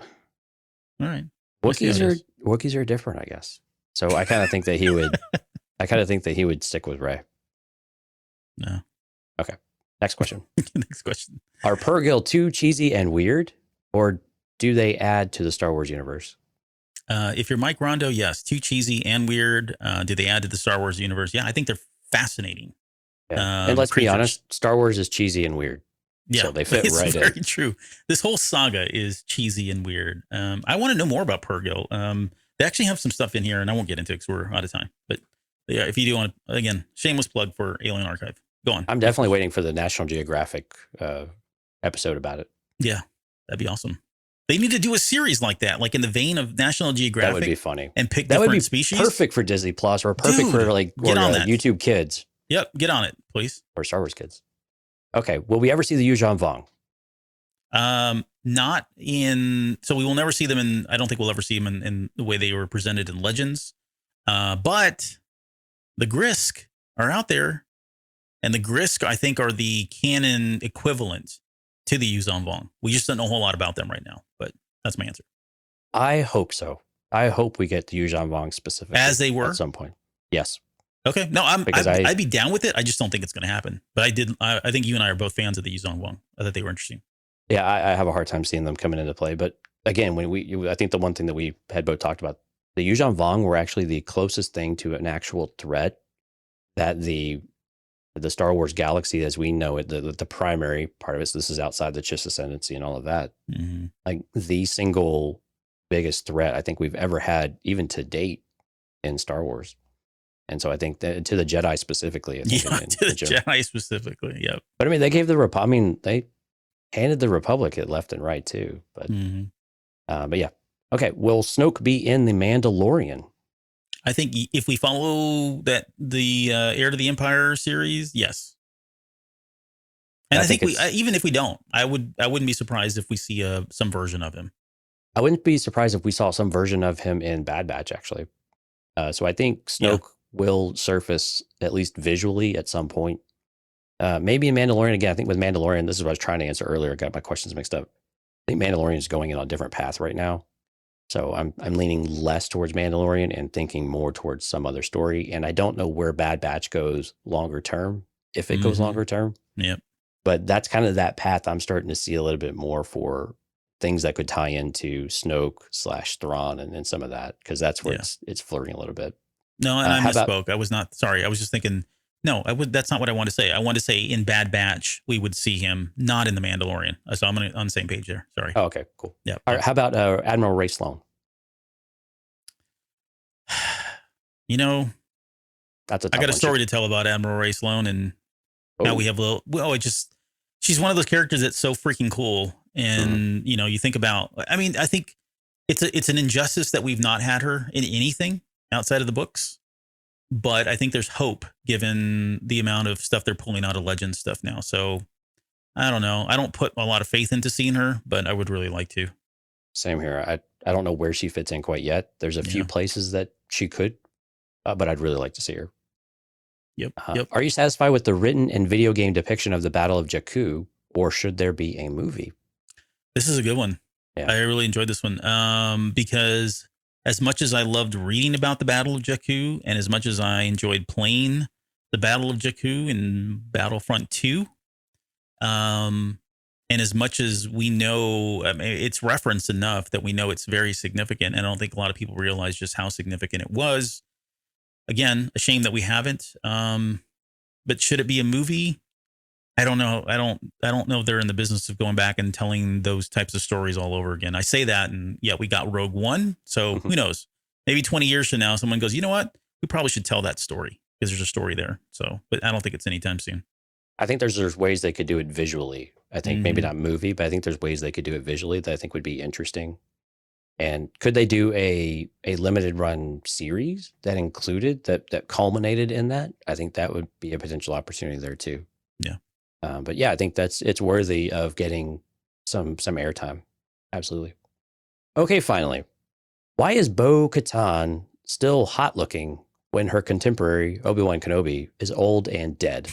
All right. Wookiees are different, I guess. So I kind of think that he would... I kind of think that he would stick with Rey. No. Okay. Next question. Next question. Are Purrgil too cheesy and weird? Or do they add to the Star Wars universe? If you're Mike Rondo, yes. Too cheesy and weird. Do they add to the Star Wars universe? Yeah, I think they're fascinating. Yeah. And let's be honest, Star Wars is cheesy and weird. Yeah, so they fit it's right in. Very true. This whole saga is cheesy and weird. I want to know more about Purrgil. They actually have some stuff in here, and I won't get into it because we're out of time. But yeah, if you do want to, again, shameless plug for Alien Archive. Go on. I'm definitely waiting for the National Geographic episode about it. Yeah, that'd be awesome. They need to do a series like that, like in the vein of National Geographic. That would be funny. And pick that different would be species. Perfect for Disney Plus or perfect for like get on that. YouTube Kids. Yep. Get on it, please. Or Star Wars kids. Okay. Will we ever see the Yuuzhan Vong? Not in. So we will never see them in. I don't think we'll ever see them in the way they were presented in Legends. But the Grisk are out there, and the Grisk I think are the canon equivalent to the Yuuzhan Vong. We just don't know a whole lot about them right now. But that's my answer. I hope so. I hope we get the Yuuzhan Vong specifically As they were at some point. Yes. Okay. No, I'd be down with it. I just don't think it's going to happen. But I think you and I are both fans of the Yuuzhan Vong. I thought they were interesting. Yeah, I have a hard time seeing them coming into play. But again, I think the one thing that we had both talked about, the Yuuzhan Vong were actually the closest thing to an actual threat that the Star Wars galaxy as we know it, the primary part of it, so this is outside the Chiss ascendancy and all of that, like the single biggest threat I think we've ever had, even to date, in Star Wars. And so I think that to the Jedi specifically. To the Jedi specifically, yep. But I mean, they gave they handed the Republic it left and right too. But but yeah. Okay, will Snoke be in The Mandalorian? I think if we follow the Heir to the Empire series, yes. And I think even if we don't, I wouldn't be surprised if we see some version of him. I wouldn't be surprised if we saw some version of him in Bad Batch, actually. So I think Snoke will surface at least visually at some point. Maybe in Mandalorian again. I think with Mandalorian, this is what I was trying to answer earlier. I got my questions mixed up. I think Mandalorian is going in on a different path right now. So I'm leaning less towards Mandalorian and thinking more towards some other story. And I don't know where Bad Batch goes longer term, if it goes longer term. Yep. But that's kind of that path I'm starting to see a little bit more for things that could tie into Snoke / Thrawn and some of that, because that's where it's flirting a little bit. No, and I misspoke. I was not sorry. I was just thinking. No, that's not what I want to say. I want to say in Bad Batch we would see him, not in The Mandalorian. So I'm on the same page there. Sorry. Oh, okay, cool. Yeah. All right. How about Admiral Ray Sloan? That's I got a story to tell about Admiral Ray Sloan, and now we have she's one of those characters that's so freaking cool. And you think about. I mean, I think it's an injustice that we've not had her in anything outside of the books. But I think there's hope given the amount of stuff they're pulling out of Legends stuff now. So I don't know. I don't put a lot of faith into seeing her, but I would really like to. Same here. I don't know where she fits in quite yet. There's a few places that she could, but I'd really like to see her. Yep. Are you satisfied with the written and video game depiction of the Battle of Jakku, or should there be a movie? This is a good one. Yeah. I really enjoyed this one because as much as I loved reading about the Battle of Jakku, and as much as I enjoyed playing the Battle of Jakku in Battlefront 2, and as much as we know, I mean, it's referenced enough that we know it's very significant. And I don't think a lot of people realize just how significant it was. Again, a shame that we haven't. But should it be a movie? I don't know. I don't know if they're in the business of going back and telling those types of stories all over again. I say that, and we got Rogue One. So who knows? Maybe 20 years from now, someone goes, you know what? We probably should tell that story because there's a story there. So, but I don't think it's anytime soon. I think there's ways they could do it visually. I think maybe not movie, but I think there's ways they could do it visually that I think would be interesting. And could they do a limited run series that included that culminated in that? I think that would be a potential opportunity there too. Yeah. But yeah, I think it's worthy of getting some airtime. Absolutely. Okay, finally, why is Bo-Katan still hot looking when her contemporary Obi-Wan Kenobi is old and dead?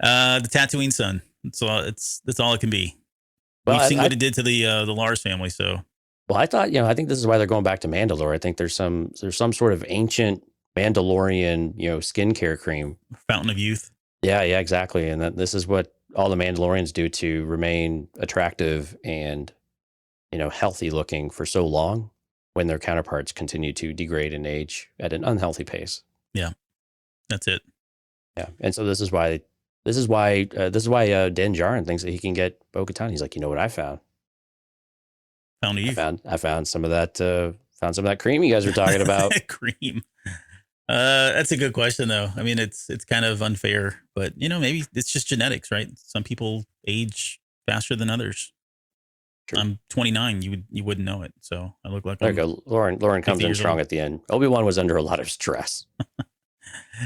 The Tatooine sun. That's all it can be. Well, we've seen what it did to the Lars family. So, well, I thought I think this is why they're going back to Mandalore. I think there's some sort of ancient Mandalorian skincare cream, Fountain of Youth. Yeah, exactly. And this is what all the Mandalorians do to remain attractive and healthy looking for so long when their counterparts continue to degrade and age at an unhealthy pace. Yeah, that's it. Yeah, and so this is why Din Djarin thinks that he can get Bo-Katan. He's like, you know what I found? Found you. I found some of that. Found some of that cream you guys were talking about. Cream. That's a good question, though. I mean, it's kind of unfair, but maybe it's just genetics, right? Some people age faster than others. True. I'm 29. You wouldn't know it, so I look like there you go. Lauren comes in strong at the end. Obi-Wan was under a lot of stress.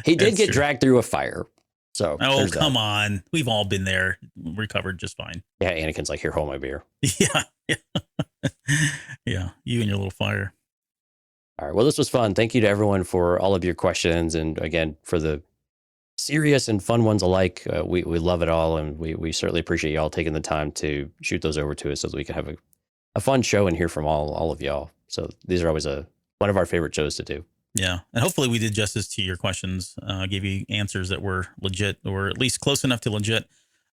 He did That's get true. dragged through a fire. So Oh, come on. We've all been there. Recovered just fine. Yeah, Anakin's like, here, hold my beer. Yeah. Yeah. You and your little fire. All right. Well, this was fun. Thank you to everyone for all of your questions. And again, for the serious and fun ones alike. We love it all. And we certainly appreciate y'all taking the time to shoot those over to us so that we can have a fun show and hear from all of y'all. So these are always one of our favorite shows to do. Yeah. And hopefully we did justice to your questions, gave you answers that were legit or at least close enough to legit.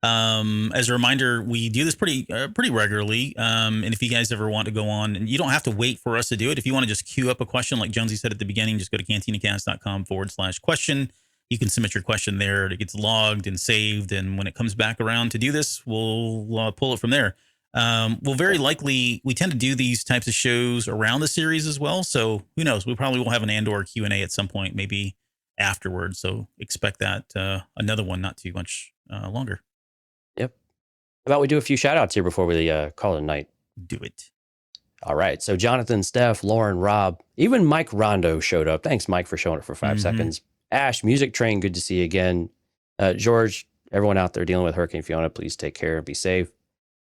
As a reminder, we do this pretty regularly. And if you guys ever want to go on, and you don't have to wait for us to do it. If you want to just queue up a question, like Jonesy said at the beginning, just go to cantinacast.com/question. You can submit your question there. It gets logged and saved. And when it comes back around to do this, we'll pull it from there. We'll very likely, we tend to do these types of shows around the series as well. So who knows? We probably will have an Andor Q&A at some point, maybe afterwards. So expect that another one, not too much longer. Yep. How about we do a few shout outs here before we call it a night? Do it. All right. So Jonathan, Steph, Lauren, Rob, even Mike Rondo showed up. Thanks, Mike, for showing up for 5 seconds. Ash, Music Train, good to see you again. George, everyone out there dealing with Hurricane Fiona, please take care and be safe.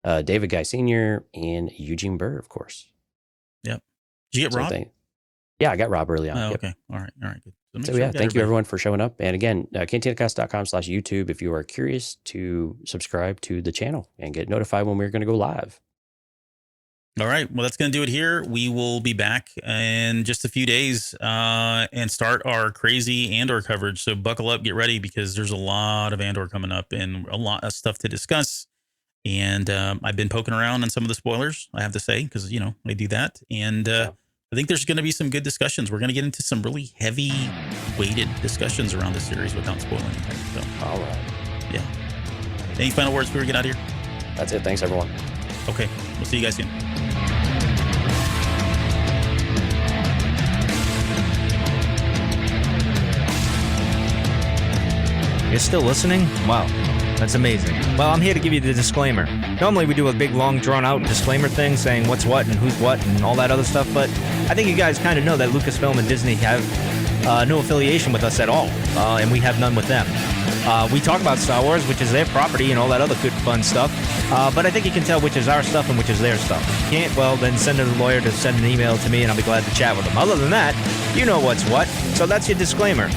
David Guy Sr. and Eugene Burr, of course. Yep. Did you get Rob? Yeah, I got Rob early on. Oh, Yep. okay. All right. Good. So yeah, thank you everyone for showing up. And again, cantinacast.com/YouTube if you are curious to subscribe to the channel and get notified when we're going to go live. All right. Well, that's going to do it here. We will be back in just a few days and start our crazy Andor coverage. So buckle up, get ready, because there's a lot of Andor coming up and a lot of stuff to discuss. And I've been poking around on some of the spoilers, I have to say, because, I do that. And I think there's going to be some good discussions. We're going to get into some really heavy weighted discussions around this series without spoiling anything. So, all right. Yeah. Any final words before we get out of here? That's it. Thanks, everyone. Okay. We'll see you guys soon. You're still listening? Wow. That's amazing. Well, I'm here to give you the disclaimer. Normally we do a big, long, drawn-out disclaimer thing saying what's what and who's what and all that other stuff, but I think you guys kind of know that Lucasfilm and Disney have no affiliation with us at all, and we have none with them. We talk about Star Wars, which is their property and all that other good, fun stuff, but I think you can tell which is our stuff and which is their stuff. If you can't, well, then send a lawyer to send an email to me, and I'll be glad to chat with them. Other than that, you know what's what, so that's your disclaimer.